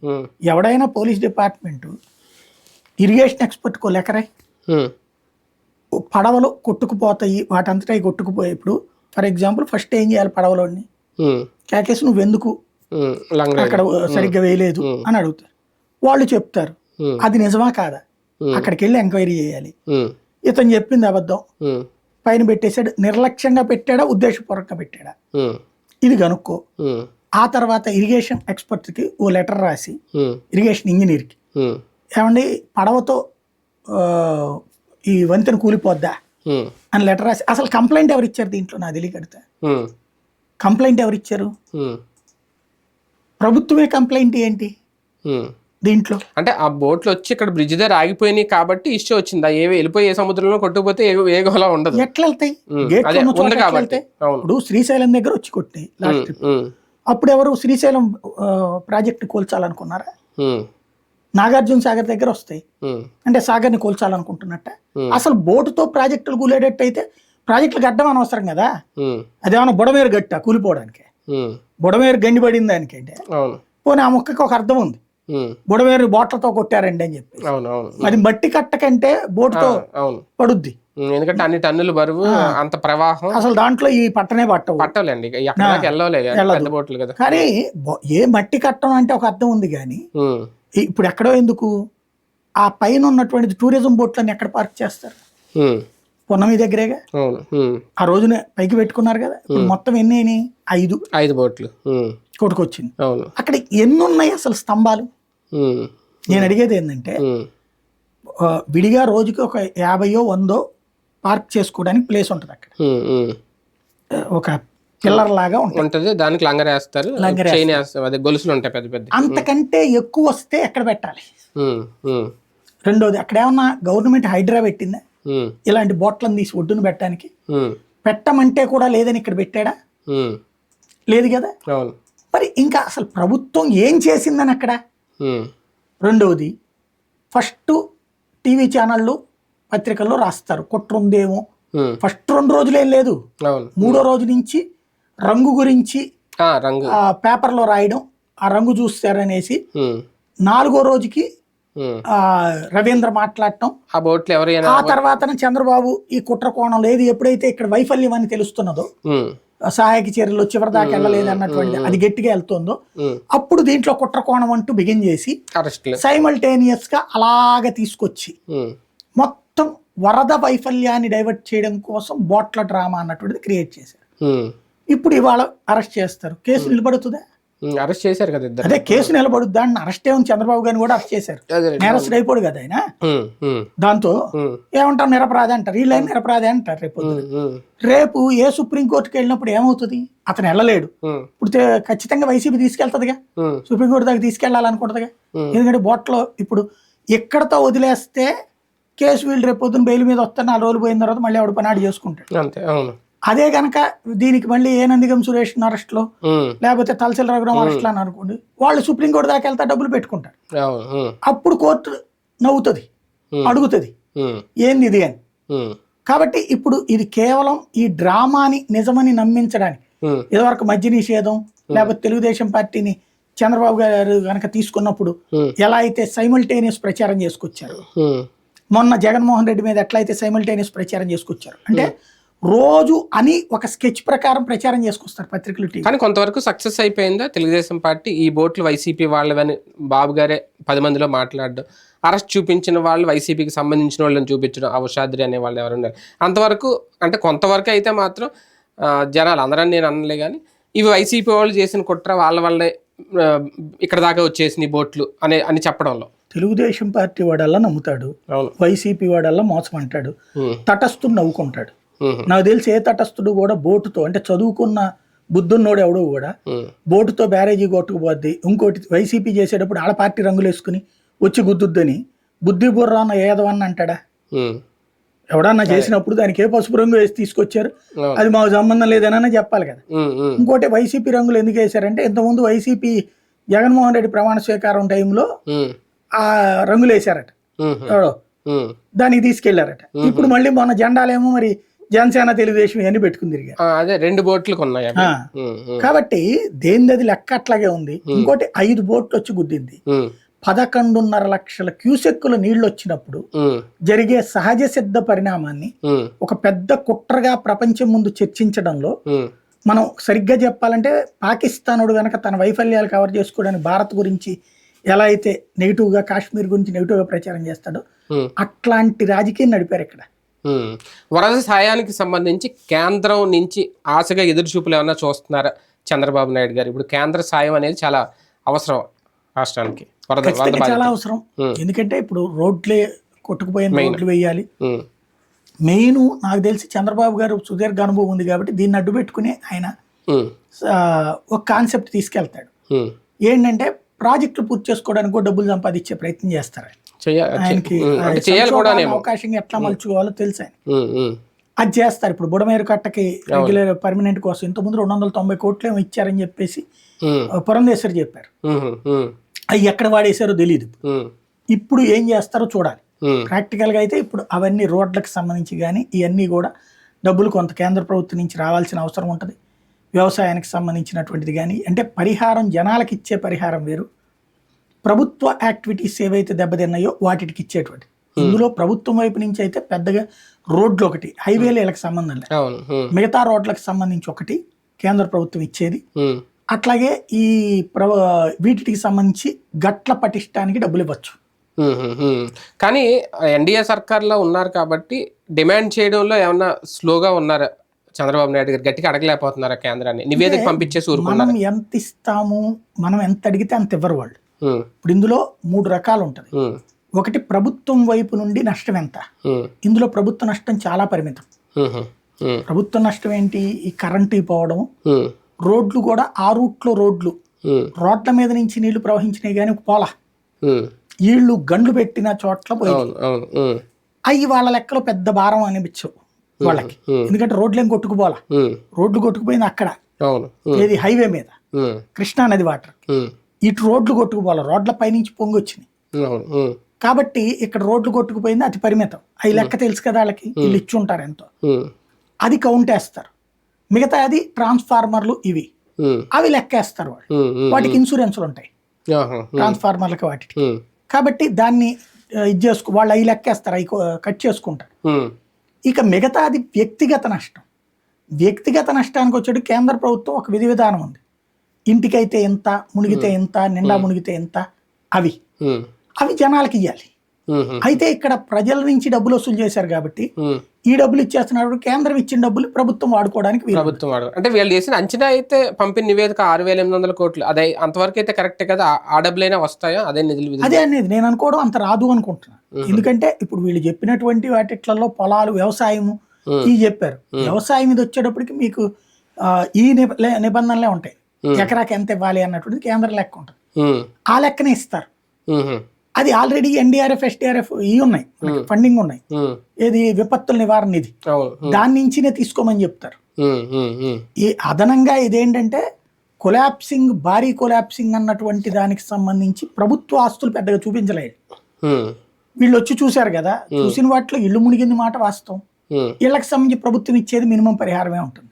ఎవడైనా పోలీస్ డిపార్ట్మెంట్ ఇరిగేషన్ ఎక్స్పర్ట్ కో లెక్కరాయి, పడవలు కొట్టుకుపోతాయి, వాటంతటా కొట్టుకుపోయేప్పుడు ఫర్ ఎగ్జాంపుల్ ఫస్ట్ ఏం చేయాలి, పడవలోని కేకేసి నువ్వు ఎందుకు అక్కడ సరిగ్గా వేయలేదు అని అడుగుతారు. వాళ్ళు చెప్తారు అది నిజమా కాదా, అక్కడికి వెళ్ళి ఎంక్వైరీ చేయాలి. ఇతను చెప్పింది అబద్ధం, పైన పెట్టేశాడు, నిర్లక్ష్యంగా పెట్టాడా ఉద్దేశపూర్వకంగా పెట్టాడా, ఇది కనుక్కో. ఆ తర్వాత ఇరిగేషన్ ఎక్స్పర్ట్కి ఓ లెటర్ రాసి ఇరిగేషన్ ఇంజనీర్కి, ఏమండి పడవతో ఈ వంతెన కూలిపోద్దా అని లెటర్ రాసి, అసలు కంప్లైంట్ ఎవరు ఇచ్చారు దీంట్లో నాకు తెలియకడితే, కంప్లైంట్ ఎవరు ఇచ్చారు? ప్రభుత్వమే. కంప్లైంట్ ఏంటి దీంట్లో? అంటే ఆ బోట్లు వచ్చి ఇక్కడ బ్రిడ్జ్ దగ్గర ఆగిపోయినాయి కాబట్టి ఇష్యూ వచ్చిందా? వెళ్ళిపోయి ఏ సముద్రంలో కొట్టుకుపోతే ఏ గోలా ఉండదు. ఎట్లా వెళ్తాయి? ఇప్పుడు శ్రీశైలం దగ్గర వచ్చి కొట్టినాయి లాస్ట్ ట్రిప్. అప్పుడు ఎవరు శ్రీశైలం ప్రాజెక్ట్ కూల్చాలనుకున్నారా? నాగార్జున సాగర్ దగ్గర వస్తాయి అంటే సాగర్ని కూల్చాలనుకుంటున్నట్ట. అసలు బోటుతో ప్రాజెక్టులు కూలేటట్టు అయితే ప్రాజెక్టులు గడ్డం అనవసరం కదా. అదేమన్నా బుడమేరు గట్ట కూలిపోవడానికి, బుడమేరు గండి పడింది దానికంటే. పోనీ ఆ మొక్కకి ఒక అర్థం ఉంది, బుడమేరు బోట్లతో కొట్టారండి అని చెప్పి. అది మట్టి కట్ట కంటే బోటుతో పడుద్ది, ఎందుకంటే అన్ని టన్నులు బరువు, అంత ప్రవాహం. అసలు దాంట్లో ఈ పట్టనే పట్టలేండి. కానీ ఏ మట్టి కట్టం అంటే ఒక అర్థం ఉంది. కానీ ఇప్పుడు ఎక్కడో ఎందుకు ఆ పైన ఉన్నటువంటి టూరిజం బోట్లన్నీ ఎక్కడ పార్క్ చేస్తారు? పొన్నమి దగ్గరేగా. ఆ రోజున పైకి పెట్టుకున్నారు కదా. మొత్తం ఎన్ని అయినాయి? 5 బోట్లు కొట్టుకొచ్చింది. అక్కడ ఎన్ని ఉన్నాయి అసలు స్తంభాలు? నేను అడిగేది ఏంటంటే విడిగా రోజుకి ఒక 50-100 పార్క్ చేసుకోవడానికి ప్లేస్ ఉంటుంది అక్కడ. ఒక పిల్లర్ లాగా ఉంటుంది, దానికి లంగర్ వేస్తారు, గొలుసులు ఉంటాయి పెద్ద పెద్ద. అంతకంటే ఎక్కువ వస్తే ఎక్కడ పెట్టాలి? రెండోది, అక్కడ ఏమన్నా గవర్నమెంట్ హైడ్రా పెట్టిందా ఇలాంటి బోట్లను తీసి ఒడ్డును పెట్టడానికి? పెట్టమంటే కూడా లేదని ఇక్కడ పెట్టాడా? లేదు కదా. మరి ఇంకా అసలు ప్రభుత్వం ఏం చేసిందని అక్కడ? రెండవది, ఫస్ట్ టీవీ ఛానళ్ళు పత్రికల్లో రాస్తారు కుట్ర ఉందేమో. ఫస్ట్ 2 రోజులు ఏం లేదు, 3వ రోజు నుంచి రంగు గురించి పేపర్లో రాయడం, ఆ రంగు చూస్తారనేసి 4వ రోజుకి రవీంద్ర మాట్లాడటం. ఆ తర్వాత చంద్రబాబు ఈ కుట్ర కోణం లేదు, ఎప్పుడైతే ఇక్కడ వైఫల్యం అని తెలుస్తున్నదో, సహాయక చర్యలు చివరి దాకా వెళ్ళలేదు అన్నటువంటి అది గట్టిగా వెళ్తుందో, అప్పుడు దీంట్లో కుట్ర కోణం అంటూ బిగిన్ చేసి సైమల్టేనియస్ గా అలాగ తీసుకొచ్చి మొత్తం వరద వైఫల్యాన్ని డైవర్ట్ చేయడం కోసం బోట్ల డ్రామా అన్నటువంటిది క్రియేట్ చేశారు. ఇప్పుడు ఇవాళ అరెస్ట్ చేస్తారు, కేసు నిలబడుతుందా? అరెస్ట్ చేశారు కదా, అదే కేసు నిలబడుద్దా అని అరెస్ట్ ఏమో చంద్రబాబు గారిని కూడా అరెస్ట్ చేశారు. నేరస్తుడు అయిపోడు కదా ఆయన. దాంతో ఏమంటారు, నిరపరాధి అంటారు, వీళ్ళని నిరపరాధి అంటారు. రేపు ఏ సుప్రీంకోర్టుకి వెళ్ళినప్పుడు ఏమవుతుంది? అతను వెళ్ళలేడు. ఇప్పుడు ఖచ్చితంగా వైసీపీ తీసుకెళ్తుందిగా, సుప్రీంకోర్టు దాకా తీసుకెళ్లాలనుకుంటుందిగా. ఎందుకంటే బోట్లో ఇప్పుడు ఎక్కడతో వదిలేస్తే కేసు వీళ్ళు రేపు పొద్దున్న బెయిల్ మీద వస్తే 4 రోజులు పోయిన తర్వాత మళ్ళీ ఆవిడ పని ఆడు చేసుకుంటాడు. అదే గనక దీనికి మళ్ళీ ఏ నందిగం సురేష్ అరెస్ట్లో ఉమ్, లేకపోతే తలసిల రఘురాం అరెస్ట్లో అని అనుకోండి, వాళ్ళు సుప్రీంకోర్టు దాకా వెళ్తా డబ్బులు పెట్టుకుంటారు. అవును, ఉమ్, అప్పుడు కోర్టు నవ్వుతుంది, అడుగుతుంది ఉమ్, ఏంది ఇది అని. ఉమ్, కాబట్టి ఇప్పుడు ఇది కేవలం ఈ డ్రామాని నిజమని నమ్మించడానికి, ఉమ్, ఇదివరకు మద్య నిషేధం లేకపోతే తెలుగుదేశం పార్టీని చంద్రబాబు గారు కనుక తీసుకున్నప్పుడు ఉమ్, ఎలా అయితే సైమల్టేనియస్ ప్రచారం చేసుకొచ్చారు, ఉమ్, మొన్న జగన్మోహన్ రెడ్డి మీద ఎట్లయితే సైమల్టేనియస్ ప్రచారం చేసుకొచ్చారు, అంటే రోజు అని ఒక స్కెచ్ ప్రకారం ప్రచారం చేసుకొస్తారు పత్రికలు, టీవీ. కానీ కొంతవరకు సక్సెస్ అయిపోయిందా తెలుగుదేశం పార్టీ? ఈ బోట్లు వైసీపీ వాళ్ళవని బాబు గారే 10 మందిలో మాట్లాడడం, అరెస్ట్ చూపించిన వాళ్ళు వైసీపీకి సంబంధించిన వాళ్ళని చూపించడం, అవషాద్రి అనే వాళ్ళు ఎవరు ఉన్నారు అంతవరకు, అంటే కొంతవరకు అయితే మాత్రం జనాలు అందరని నేను అనలే కానీ ఇవి వైసీపీ వాళ్ళు చేసిన కుట్ర వాళ్ళ వల్లే ఇక్కడ దాకా వచ్చేసిన ఈ బోట్లు అని చెప్పడంలో తెలుగుదేశం పార్టీ వాడల్లా నమ్ముతాడు, అవును, వైసీపీ వాడల్లా మోసం అంటాడు, ఉమ్, తటస్థుడు నవ్వుకుంటాడు. ఉమ్, నాకు తెలిసి ఏ తటస్థుడు కూడా బోటుతో, అంటే చదువుకున్న బుద్ధున్నోడు ఎవడో కూడా ఉమ్, బోటుతో బ్యారేజీ కొట్టుకుపోద్ది. ఇంకోటి వైసీపీ చేసేటప్పుడు ఆడ పార్టీ రంగులు వేసుకుని వచ్చి గుద్దుద్దని బుద్ధి బుర్రాన్న ఏదవన్న అంటాడా? ఉమ్, ఎవడన్నా చేసినప్పుడు దానికి ఏ పసుపు రంగు వేసి తీసుకొచ్చారు, అవును, అది మాకు సంబంధం లేదనన్నా చెప్పాలి కదా. ఉమ్, ఉమ్, ఇంకోటి వైసీపీ రంగులు ఎందుకు వేశారంటే, ఇంతకుముందు వైసీపీ జగన్మోహన్ రెడ్డి ప్రమాణ స్వీకారం టైంలో ఉమ్, ఆ రంగులు వేశారట, ఉమ్, ఎవడో ఉమ్. దానికి తీసుకెళ్లారట. ఇప్పుడు మళ్ళీ మొన్న జెండాలేమో మరి జనసేన తెలుగుదేశం ఇవన్నీ పెట్టుకుని తిరిగారు. అదే 2 బోట్లకు ఉన్నాయి అవి. ఆ. ఉమ్, ఉమ్, కాబట్టి దేనిది లెక్క అట్లాగే ఉంది. ఇంకోటి 5 బోట్లు వచ్చి గుద్దింది. ఉమ్, 11.5 లక్షల క్యూసెక్కుల నీళ్లు వచ్చినప్పుడు ఉమ్, జరిగే సహజ సిద్ధ పరిణామాన్ని ఉమ్, ఒక పెద్ద కుట్రగా ప్రపంచం ముందు చర్చించడంలో, ఉమ్, మనం సరిగ్గా చెప్పాలంటే పాకిస్తానుడు కనుక తన వైఫల్యాలు కవర్ చేసుకోవడానికి భారత్ గురించి ఎలా అయితే నెగిటివ్గా, కాశ్మీర్ గురించి నెగిటివ్గా ప్రచారం చేస్తాడో ఉమ్, అట్లాంటి రాజకీయం నడిపారు ఇక్కడ. ఉమ్. వరద సాయానికి సంబంధించి కేంద్రం నుంచి ఆశగా ఎదురు చూపులు ఏమన్నా చూస్తున్నారా చంద్రబాబు నాయుడు గారు? ఇప్పుడు కేంద్ర సాయం అనేది చాలా అవసరం రాష్ట్రానికి, వరద ఖచ్చితంగా చాలా బాధితులు. అవసరం. ఉమ్. ఎందుకంటే ఇప్పుడు రోడ్లే కొట్టుకుపోయిన రోడ్లు వేయాలి. ఉమ్, మెయిన్ నాకు తెలిసి చంద్రబాబు గారు సుదీర్ఘ అనుభవం ఉంది కాబట్టి దీన్ని అడ్డు పెట్టుకుని ఆయన ఉమ్, ఒక కాన్సెప్ట్ తీసుకెళ్తాడు. ఉమ్. ఏంటంటే ప్రాజెక్టులు పూర్తి చేసుకోవడానికి కూడా డబ్బులు సంపాదించే ప్రయత్నం చేస్తారు ఆయన. ఆయనకి అంటే చేయాలి కూడా అవకాశం ఎట్లా మలుచుకోవాలో తెలుసు ఆయన. ఉమ్, ఉమ్, అది చేస్తారు. ఇప్పుడు బుడమేరు కట్టకి రెగ్యులర్ పర్మనెంట్ కోసం ఇంతకుముందు 290 కోట్లు ఏమో ఇచ్చారని చెప్పేసి ఉమ్, పురంధేశ్వరి చెప్పారు. ఉమ్, ఉమ్, అవి ఎక్కడ వాడేశారో తెలియదు. ఉమ్, ఇప్పుడు ఏం చేస్తారో చూడాలి. ఉమ్, ప్రాక్టికల్గా అయితే ఇప్పుడు అవన్నీ రోడ్లకు సంబంధించి కానీ ఇవన్నీ కూడా డబ్బులు కొంత కేంద్ర ప్రభుత్వం నుంచి రావాల్సిన అవసరం ఉంటుంది. వ్యవసాయానికి సంబంధించినటువంటిది కానీ, అంటే పరిహారం జనాలకు ఇచ్చే పరిహారం వేరు, ప్రభుత్వ యాక్టివిటీస్ ఏవైతే దెబ్బతిన్నాయో వాటికి ఇచ్చేటువంటి. ఇందులో ప్రభుత్వం వైపు నుంచి అయితే పెద్దగా రోడ్లు ఒకటి, హైవేలు వీళ్ళకి సంబంధం లేదు. అవును, ఉమ్, మిగతా రోడ్లకు సంబంధించి ఒకటి కేంద్ర ప్రభుత్వం ఇచ్చేది. ఉమ్, అట్లాగే ఈ వీటికి సంబంధించి గట్ల పటిష్టానికి డబ్బులు ఇవ్వచ్చు. ఉమ్, ఉమ్, ఉమ్. కానీ ఎన్డీఏ సర్కార్లో ఉన్నారు కాబట్టి డిమాండ్ చేయడంలో ఏమన్నా స్లోగా ఉన్నారా చంద్రబాబు నాయుడు గారు? గట్టిగా అడగలేకపోతున్నారా కేంద్రాన్ని? నివేదిక పంపించేసి మనం ఊరుకున్నారు. ఎంత ఇస్తాము, మనం ఎంత అడిగితే అంత ఇవ్వరు వాళ్ళు. ఉమ్, ఇప్పుడు ఇందులో 3 రకాలు ఉంటుంది. ఉమ్, ఒకటి ప్రభుత్వం వైపు నుండి నష్టం ఎంత. ఉమ్, ఇందులో ప్రభుత్వ నష్టం చాలా పరిమితం. ఉమ్, ఉమ్, ప్రభుత్వ నష్టం ఏంటి? ఈ కరెంటు పోవడం, ఉమ్, రోడ్లు కూడా ఆ రూట్లో రోడ్లు, ఉమ్, రోడ్ల మీద నుంచి నీళ్లు ప్రవహించినాయి కానీ పోలా, ఉమ్. వీళ్ళు గండ్లు పెట్టిన చోట్ల పోయి అవును, అవును, ఉమ్, అవి వాళ్ళ లెక్కలో పెద్ద భారం అనిపించవు వాళ్ళకి. ఎందుకంటే రోడ్లు ఏం కొట్టుకుపోలా, ఉమ్, రోడ్లు కొట్టుకుపోయింది అక్కడ అవును, ఉమ్, ఏది హైవే మీద ఉమ్, కృష్ణా నది వాటర్, ఉమ్, ఇటు రోడ్లు కొట్టుకుపోవాలి, రోడ్ల పైనుంచి పొంగి వచ్చినాయి. అవును, ఉమ్, కాబట్టి ఇక్కడ రోడ్లు కొట్టుకుపోయింది అతి పరిమితం. అవి లెక్క తెలుసు కదా వాళ్ళకి, వీళ్ళు ఇచ్చి ఉంటారు ఎంతో, ఉమ్, అది కౌంట్ వేస్తారు. మిగతా అది ట్రాన్స్ఫార్మర్లు ఇవి, ఉమ్, అవి లెక్కేస్తారు వాళ్ళు. ఉమ్, ఉమ్, వాటికి ఇన్సూరెన్స్లు ఉంటాయి ఆహా, ఉమ్, ట్రాన్స్ఫార్మర్లకి వాటికి. ఉమ్, కాబట్టి దాన్ని ఇది వాళ్ళు అవి లెక్కేస్తారు, అవి కట్ చేసుకుంటారు. ఉమ్, ఇక మిగతాది వ్యక్తిగత నష్టం. వ్యక్తిగత నష్టానికి వచ్చేటి కేంద్ర ప్రభుత్వం ఒక విధి విధానం ఉంది. ఇంటికైతే ఎంత, మునిగితే ఎంత, నిండా మునిగితే ఎంత, అవి ఉమ్, అవి జనాలకి ఇవ్వాలి. ఉమ్, అయితే ఇక్కడ ప్రజల నుంచి డబ్బులు వసూలు చేశారు కాబట్టి ఉమ్. ఈ డబ్బులు ఇచ్చేస్తున్నారు, కేంద్రం ఇచ్చిన డబ్బులు ప్రభుత్వం వాడుకోవడానికి వీలు. ప్రభుత్వం వాడు అంటే వీళ్ళు చేసిన అంచనా అయితే పంపిన నివేదిక 6,800 కోట్లు, అదే అంతవరకు అయితే కరెక్టే కదా? ఆ డబ్బులైనా వస్తాయా? అదే నిధులు అదే అనేది నేను అనుకోవడం అంత రాదు అనుకుంటున్నాను. ఎందుకంటే ఇప్పుడు వీళ్ళు చెప్పినటువంటి వాటిట్లలో పొలాలు, వ్యవసాయము ఇవి చెప్పారు. వ్యవసాయం మీద వచ్చేటప్పటికి మీకు ఈ నిబంధనలే ఉంటాయి. ఎకరాకి ఎంత ఇవ్వాలి అన్నటువంటిది కేంద్రం లెక్క ఉంటుంది. ఆ లెక్కనే ఇస్తారు. అది ఆల్రెడీ ఎన్డీఆర్ఎఫ్, ఎస్డీఆర్ఎఫ్ ఇవి ఉన్నాయి, ఫండింగ్ ఉన్నాయి. ఏది విపత్తుల నివారణ నిధి, దాని నుంచినే తీసుకోమని చెప్తారు. ఈ అదనంగా ఇదేంటంటే భారీ కొలాప్సింగ్ అన్నటువంటి దానికి సంబంధించి ప్రభుత్వ ఆస్తులు పెద్దగా చూపించలేదు. వీళ్ళు వచ్చి చూశారు కదా, చూసిన వాటిలో ఇల్లు మునిగింది మాట వాస్తవం. ఇళ్ళకి సంబంధించి ప్రభుత్వం ఇచ్చేది మినిమం పరిహారమే ఉంటుంది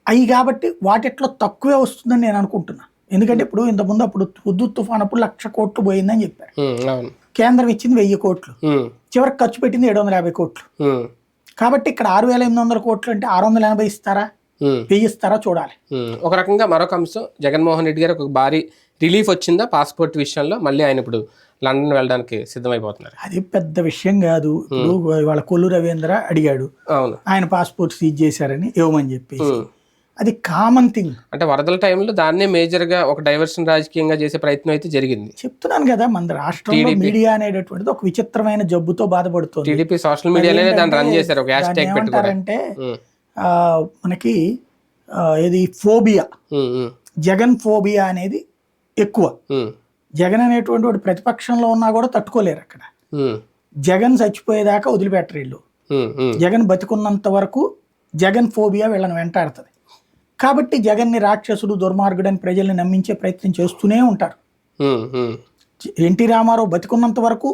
అవి, కాబట్టి వాటిట్లో తక్కువే వస్తుందని నేను అనుకుంటున్నా. ఎందుకంటే ఇప్పుడు ఇంతకుముందు అప్పుడు హుద్హుద్ తుఫాన్ అప్పుడు 1,00,000 కోట్లు పోయిందని చెప్పారు. కేంద్రం ఇచ్చింది 1000 కోట్లు, చివరికి ఖర్చు పెట్టింది 750 కోట్లు. కాబట్టి ఇక్కడ 6,800 కోట్లు అంటే 680 ఇస్తారా 1000 ఇస్తారా చూడాలి. ఒక రకంగా మరొక అంశం, జగన్మోహన్ రెడ్డి గారు ఒక భారీ రిలీఫ్ వచ్చిందా పాస్పోర్ట్ విషయంలో? మళ్ళీ ఆయన ఇప్పుడు లండన్ వెళ్ళడానికి సిద్ధమైపోతున్నారు. అది పెద్ద విషయం కాదు. ఇప్పుడు వాళ్ళ కొల్లు రవీంద్ర అడిగాడు, అవును, ఆయన పాస్పోర్ట్ సీజ్ చేశారని ఇవ్వమని చెప్పేసి, అది కామన్ థింగ్. అంటే వరదల టైంలో దాన్నే మేజర్ గా ఒక డైవర్షన్ రాజకీయంగా చేసే ప్రయత్నం అయితే జరిగింది. చెప్తున్నాను కదా, మన రాష్ట్రంలో మీడియా అనేటటువంటిది ఒక విచిత్రమైన జబ్బుతో బాధపడుతుంది. టీడీపీ సోషల్ మీడియాలోనే దాన్ని రన్ చేశారు, ఒక హ్యాష్ ట్యాగ్ ఏమంటారంటే మనకి ఇది ఫోబియా, జగన్ ఫోబియా అనేది ఎక్కువ. జగన్ అనేటువంటి వాడు ప్రతిపక్షంలో ఉన్నా కూడా తట్టుకోలేరు అక్కడ. జగన్ చచ్చిపోయేదాకా వదిలిపెట్టరు వీళ్ళు. జగన్ బతికున్నంత వరకు జగన్ ఫోబియా వీళ్ళని వెంటాడుతుంది. కాబట్టి జగన్ని రాక్షసుడు, దుర్మార్గుడు అని ప్రజల్ని నమ్మించే ప్రయత్నం చేస్తూనే ఉంటారు. ఎన్టీ రామారావు బతికున్నంత వరకు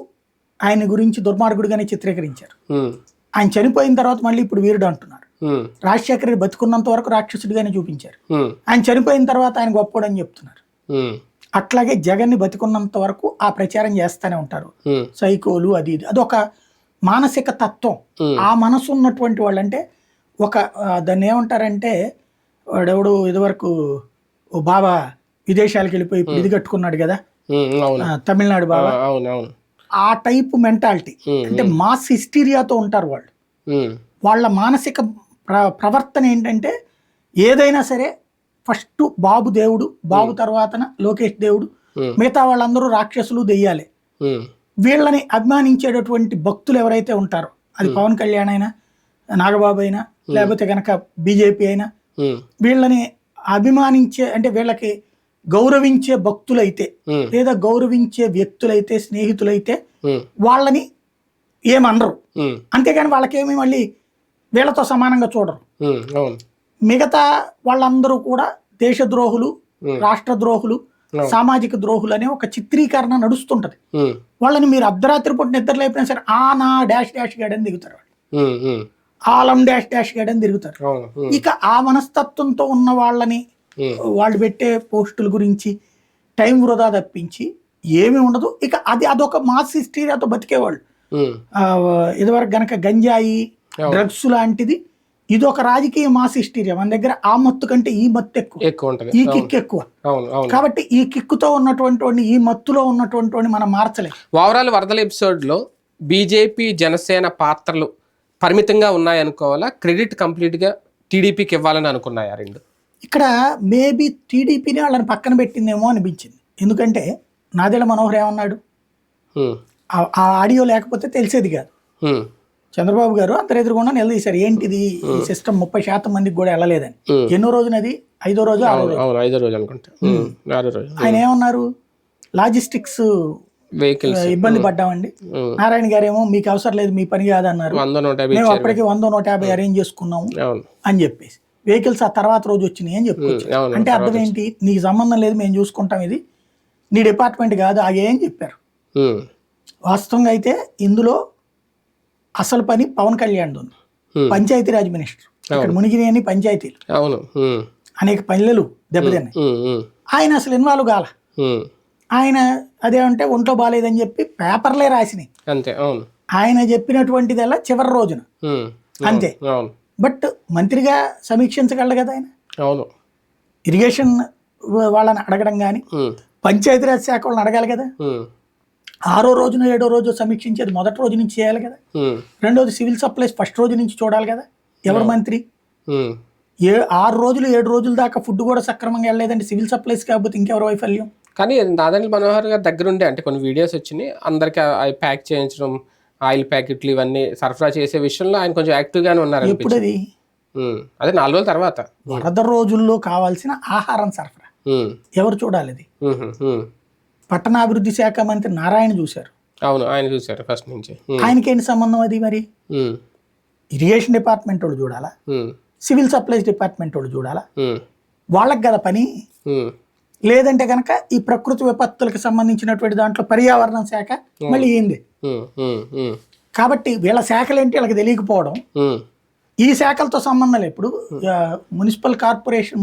ఆయన గురించి దుర్మార్గుడిగానే చిత్రీకరించారు. ఆయన చనిపోయిన తర్వాత మళ్ళీ ఇప్పుడు వీరుడు అంటున్నారు. రాజశేఖర రెడ్డి బతికున్నంత వరకు రాక్షసుడిగానే చూపించారు. ఆయన చనిపోయిన తర్వాత ఆయన గొప్పోడు అని చెప్తున్నారు. అట్లాగే జగన్ని బతికున్నంత వరకు ఆ ప్రచారం చేస్తూనే ఉంటారు. సైకోలు అది ఇది, అదొక మానసిక తత్వం. ఆ మనసు ఉన్నటువంటి వాళ్ళు, అంటే ఒక దాన్ని ఏమంటారంటే, వాడెవడు ఇదివరకు ఓ బాబా విదేశాలకు వెళ్ళిపోయి ఇప్పుడు ఇది కట్టుకున్నాడు కదా, తమిళనాడు బాబా, ఆ టైపు మెంటాలిటీ. అంటే మాస్ హిస్టీరియాతో ఉంటారు వాళ్ళు. వాళ్ళ మానసిక ప్రవర్తన ఏంటంటే, ఏదైనా సరే ఫస్ట్ బాబు దేవుడు, బాబు తర్వాతన లోకేష్ దేవుడు, మిగతా వాళ్ళందరూ రాక్షసులు, దెయ్యాలే. వీళ్ళని అభిమానించేటటువంటి భక్తులు ఎవరైతే ఉంటారో, అది పవన్ కళ్యాణ్ అయినా, నాగబాబు అయినా, లేకపోతే కనుక బీజేపీ అయినా, వీళ్ళని అభిమానించే, అంటే వీళ్ళకి గౌరవించే భక్తులైతే, లేదా గౌరవించే వ్యక్తులైతే, స్నేహితులైతే వాళ్ళని ఏమనరు. అంతేగాని వాళ్ళకేమి మళ్ళీ వీళ్ళతో సమానంగా చూడరు. మిగతా వాళ్ళందరూ కూడా దేశద్రోహులు, రాష్ట్ర ద్రోహులు, సామాజిక ద్రోహులు అనే ఒక చిత్రీకరణ నడుస్తుంటది. వాళ్ళని మీరు అర్ధరాత్రి పూట నిద్ర లేపినా సరే నా డాష్ డాష్ గాడని దిగుతారు, వాళ్ళు ఆలం డాష్ డాష్ గాడని తిరుగుతారు. ఇక ఆ మనస్తత్వంతో ఉన్న వాళ్ళని వాళ్ళు పెట్టే పోస్టుల గురించి టైం వృధా తప్పించి ఏమీ ఉండదు. ఇక అదొక మాస్ హిస్టీరియాతో బతికేవాళ్ళు. ఇదివరకు గనక గంజాయి, డ్రగ్స్ లాంటిది, ఇది ఒక రాజకీయ మాస్ హిస్టీరియా. మన దగ్గర ఆ మత్తు కంటే ఈ మత్తు ఎక్కువ, ఈ కిక్ ఎక్కువ. కాబట్టి ఈ కిక్కుతో ఉన్నటువంటి ఈ మత్తులో ఉన్నటువంటి మనం మార్చలేము. ఓవరాల్ వరదల ఎపిసోడ్ లో బీజేపీ, జనసేన పాత్రలు పరిమితంగా ఉన్నాయనుకోవాలా, క్రెడిట్ కంప్లీట్ గా టీడీపీకి ఇవ్వాలని అనుకున్నాయా రెండు? ఇక్కడ మేబీ టీడీపీని వాళ్ళని పక్కన పెట్టిందేమో అనిపించింది. ఎందుకంటే నాదెళ్ల మనోహర్ ఏమన్నాడు, ఆ ఆడియో లేకపోతే తెలిసేది కాదు. చంద్రబాబు గారు అందరు ఎదురుకుండా నిలదీశారు, ఏంటిది ఈ సిస్టమ్ 30% మందికి కూడా వెళ్ళలేదని. ఎన్నో రోజున అది 5వ రోజు 6వ రోజు అనుకుంటా. ఆయన ఏమన్నారు, లాజిస్టిక్స్ వెహికల్స్ ఇబ్బంది పడ్డామండి. నారాయణ గారు ఏమో మీకు అవసరం లేదు, మీ పని కాదన్నారు. మేము అప్పటికి 100-150 అరేంజ్ చేసుకున్నాము అని చెప్పేసి, వెహికల్స్ ఆ తర్వాత రోజు వచ్చినాయి అని చెప్పుకోవచ్చు. అంటే అర్థం ఏంటి, నీకు సంబంధం లేదు, మేము చూసుకుంటాం, ఇది నీ డిపార్ట్మెంట్ కాదు అని చెప్పారు. వాస్తవంగా అయితే ఇందులో అసలు పని పవన్ కళ్యాణ్ ఉంది, పంచాయతీరాజ్ మినిస్టర్. ఇక్కడ మునిగినాయని పంచాయతీలు, అనేక పల్లెలు దెబ్బతిన్నాయి. ఆయన అసలు ఇన్వాల్వ్ కాల. ఆయన అదేమంటే ఒంట్లో బాగాలేదని చెప్పి పేపర్లే రాసినాయి అంతే. ఆయన చెప్పినటువంటిది అలా చివరి రోజున అంతే. బట్ మంత్రిగా సమీక్షించగలడు కదా ఆయన. ఇరిగేషన్ వాళ్ళని అడగడం కానీ, పంచాయతీరాజ్ శాఖ వాళ్ళని అడగాలి కదా. 6వ రోజున 7వ రోజు సమీక్షించేది మొదటి రోజు నుంచి చేయాలి కదా. రెండోది సివిల్ సప్లైస్ ఫస్ట్ రోజు నుంచి చూడాలి కదా. ఎవరు మంత్రి 6 రోజులు 7 రోజుల దాకా ఫుడ్ కూడా సక్రమంగా వెళ్ళలేదంటే సివిల్ సప్లైస్ కాకపోతే ఇంకెవరు వైఫల్యం. కానీ నాదెళ్ల మనోహర్ గారి దగ్గర ఉండే, అంటే కొన్ని వీడియోస్ వచ్చినాయి, అందరికి ప్యాక్ చేయించడం, ఆయిల్ ప్యాకెట్లు ఇవన్నీ సరఫరా చేసే విషయంలో ఆయన కొంచెం యాక్టివ్ గానే ఉన్నారు. ఎప్పుడు అది? అదే 4 రోజుల తర్వాత. వరద రోజుల్లో కావాల్సిన ఆహారం సరఫరా ఎవరు చూడాలి? అది పట్టణాభివృద్ధి శాఖ మంత్రి నారాయణ చూశారు. అవును, ఆయన చూశారు ఫస్ట్ నుంచి. ఆయనకేంటి సంబంధం అది? మరి ఇరిగేషన్ డిపార్ట్మెంట్ వాళ్ళు చూడాలా, సివిల్ సప్లైస్ డిపార్ట్మెంట్ వాళ్ళు చూడాలా? ఉమ్, వాళ్ళకి కదా పని. ఉమ్, లేదంటే కనుక ఈ ప్రకృతి విపత్తులకు సంబంధించినటువంటి దాంట్లో పర్యావరణ శాఖ మళ్ళీ ఏంది. ఉమ్, ఉమ్, ఉమ్, కాబట్టి వీళ్ళ శాఖలు ఏంటి వీళ్ళకి తెలియకపోవడం, ఉమ్, ఈ శాఖలతో సంబంధం లేదు. ఇప్పుడు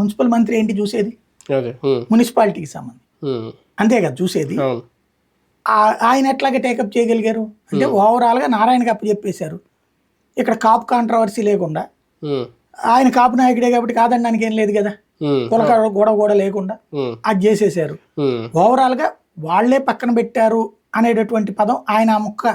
మున్సిపల్ మంత్రి ఏంటి చూసేది? అదే, ఉమ్, మున్సిపాలిటీకి సంబంధం ఉమ్, అంతే కదా చూసేది. అవును, ఆయన ఎట్లాగే టేకప్ చేయగలిగారు అంటే ఓవరాల్గా నారాయణకి అప్పచెప్పేశారు. ఇక్కడ కాపు కాంట్రవర్సీ లేకుండా, ఉమ్, ఆయన కాపు నాయకుడే కాబట్టి కాదనడానికి ఏం లేదు కదా, ఉమ్, కులక గొడవ కూడా లేకుండా ఉమ్, అది చేసేసారు. ఉమ్, ఓవరాల్గా వాళ్ళే పక్కన పెట్టారు అనేటటువంటి పదం ఆయన ఆ ముక్క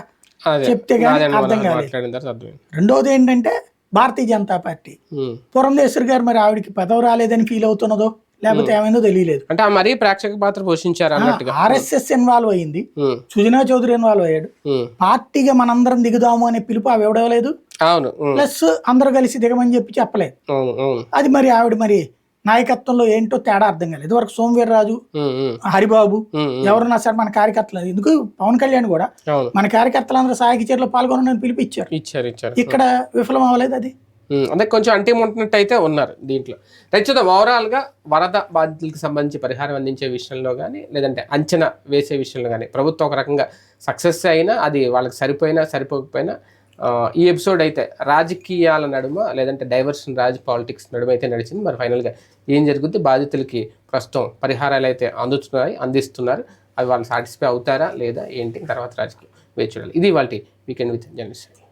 అదే చెప్తే కానీ నారాయణ అర్థం వాళ్ళు కాలేదు. మాట్లాడిన తర్వాత అర్థమైంది. రెండోది ఏంటంటే భారతీయ జనతా పార్టీ ఉమ్. పురంధేశ్వరి గారు మరి ఆవిడకి పదవి రాలేదని ఫీల్ అవుతున్నదో లేకపోతే ఏమైందో తెలియలేదు. అంటే ఆ మరీ ప్రేక్షక పాత్ర పోషించారు అన్నట్టుగా. ఆర్ఎస్ఎస్ ఇన్వాల్వ్ అయింది, ఉమ్, సుజనా చౌదరి ఇన్వాల్వ్ అయ్యాడు, ఉమ్, పార్టీగా మనందరం దిగుదాము అనే పిలుపు అవి ఇవ్వలేదు. అవును, ఉమ్, ప్లస్ అందరూ కలిసి దిగమని చెప్పలేదు. అవును, అవును, అది మరి ఆవిడ మరి నాయకత్వంలో ఏంటో తేడా అర్థం కాలేదు. ఇదివరకు సోమవీర్రాజు, ఉమ్, ఉమ్, హరిబాబు ఉమ్, ఉమ్, ఎవరున్నా సరే మన కార్యకర్తలు, ఎందుకు పవన్ కళ్యాణ్ కూడా అవును, మన కార్యకర్తలందరూ సాయకి చర్యలో పాల్గొనని పిలిపించారు. ఇచ్చారు, ఇచ్చారు. ఇక్కడ విఫలం అవ్వలేదు అది. అంటే కొంచెం అంటిముంటున్నట్టు అయితే ఉన్నారు దీంట్లో. రైట్, చూద్దాం ఓవరాల్గా వరద బాధితులకు సంబంధించి పరిహారం అందించే విషయంలో కానీ, లేదంటే అంచనా వేసే విషయంలో కానీ ప్రభుత్వం ఒక రకంగా సక్సెస్ అయినా, అది వాళ్ళకి సరిపోయినా సరిపోకపోయినా, ఈ ఎపిసోడ్ అయితే రాజకీయాల నడుమ, లేదంటే డైవర్షన్ పాలిటిక్స్ నడుమ అయితే నడిచింది. మరి ఫైనల్గా ఏం జరుగుద్ది, బాధితులకి ప్రస్తుతం పరిహారాలు అయితే అందిస్తున్నారు, అవి వాళ్ళు సాటిస్ఫై అవుతారా లేదా ఏంటి, తర్వాత రాజకీయం వేచి చూడాలి. ఇది వాళ్ళ వీకెండ్ విత్ జర్నలిస్ట్.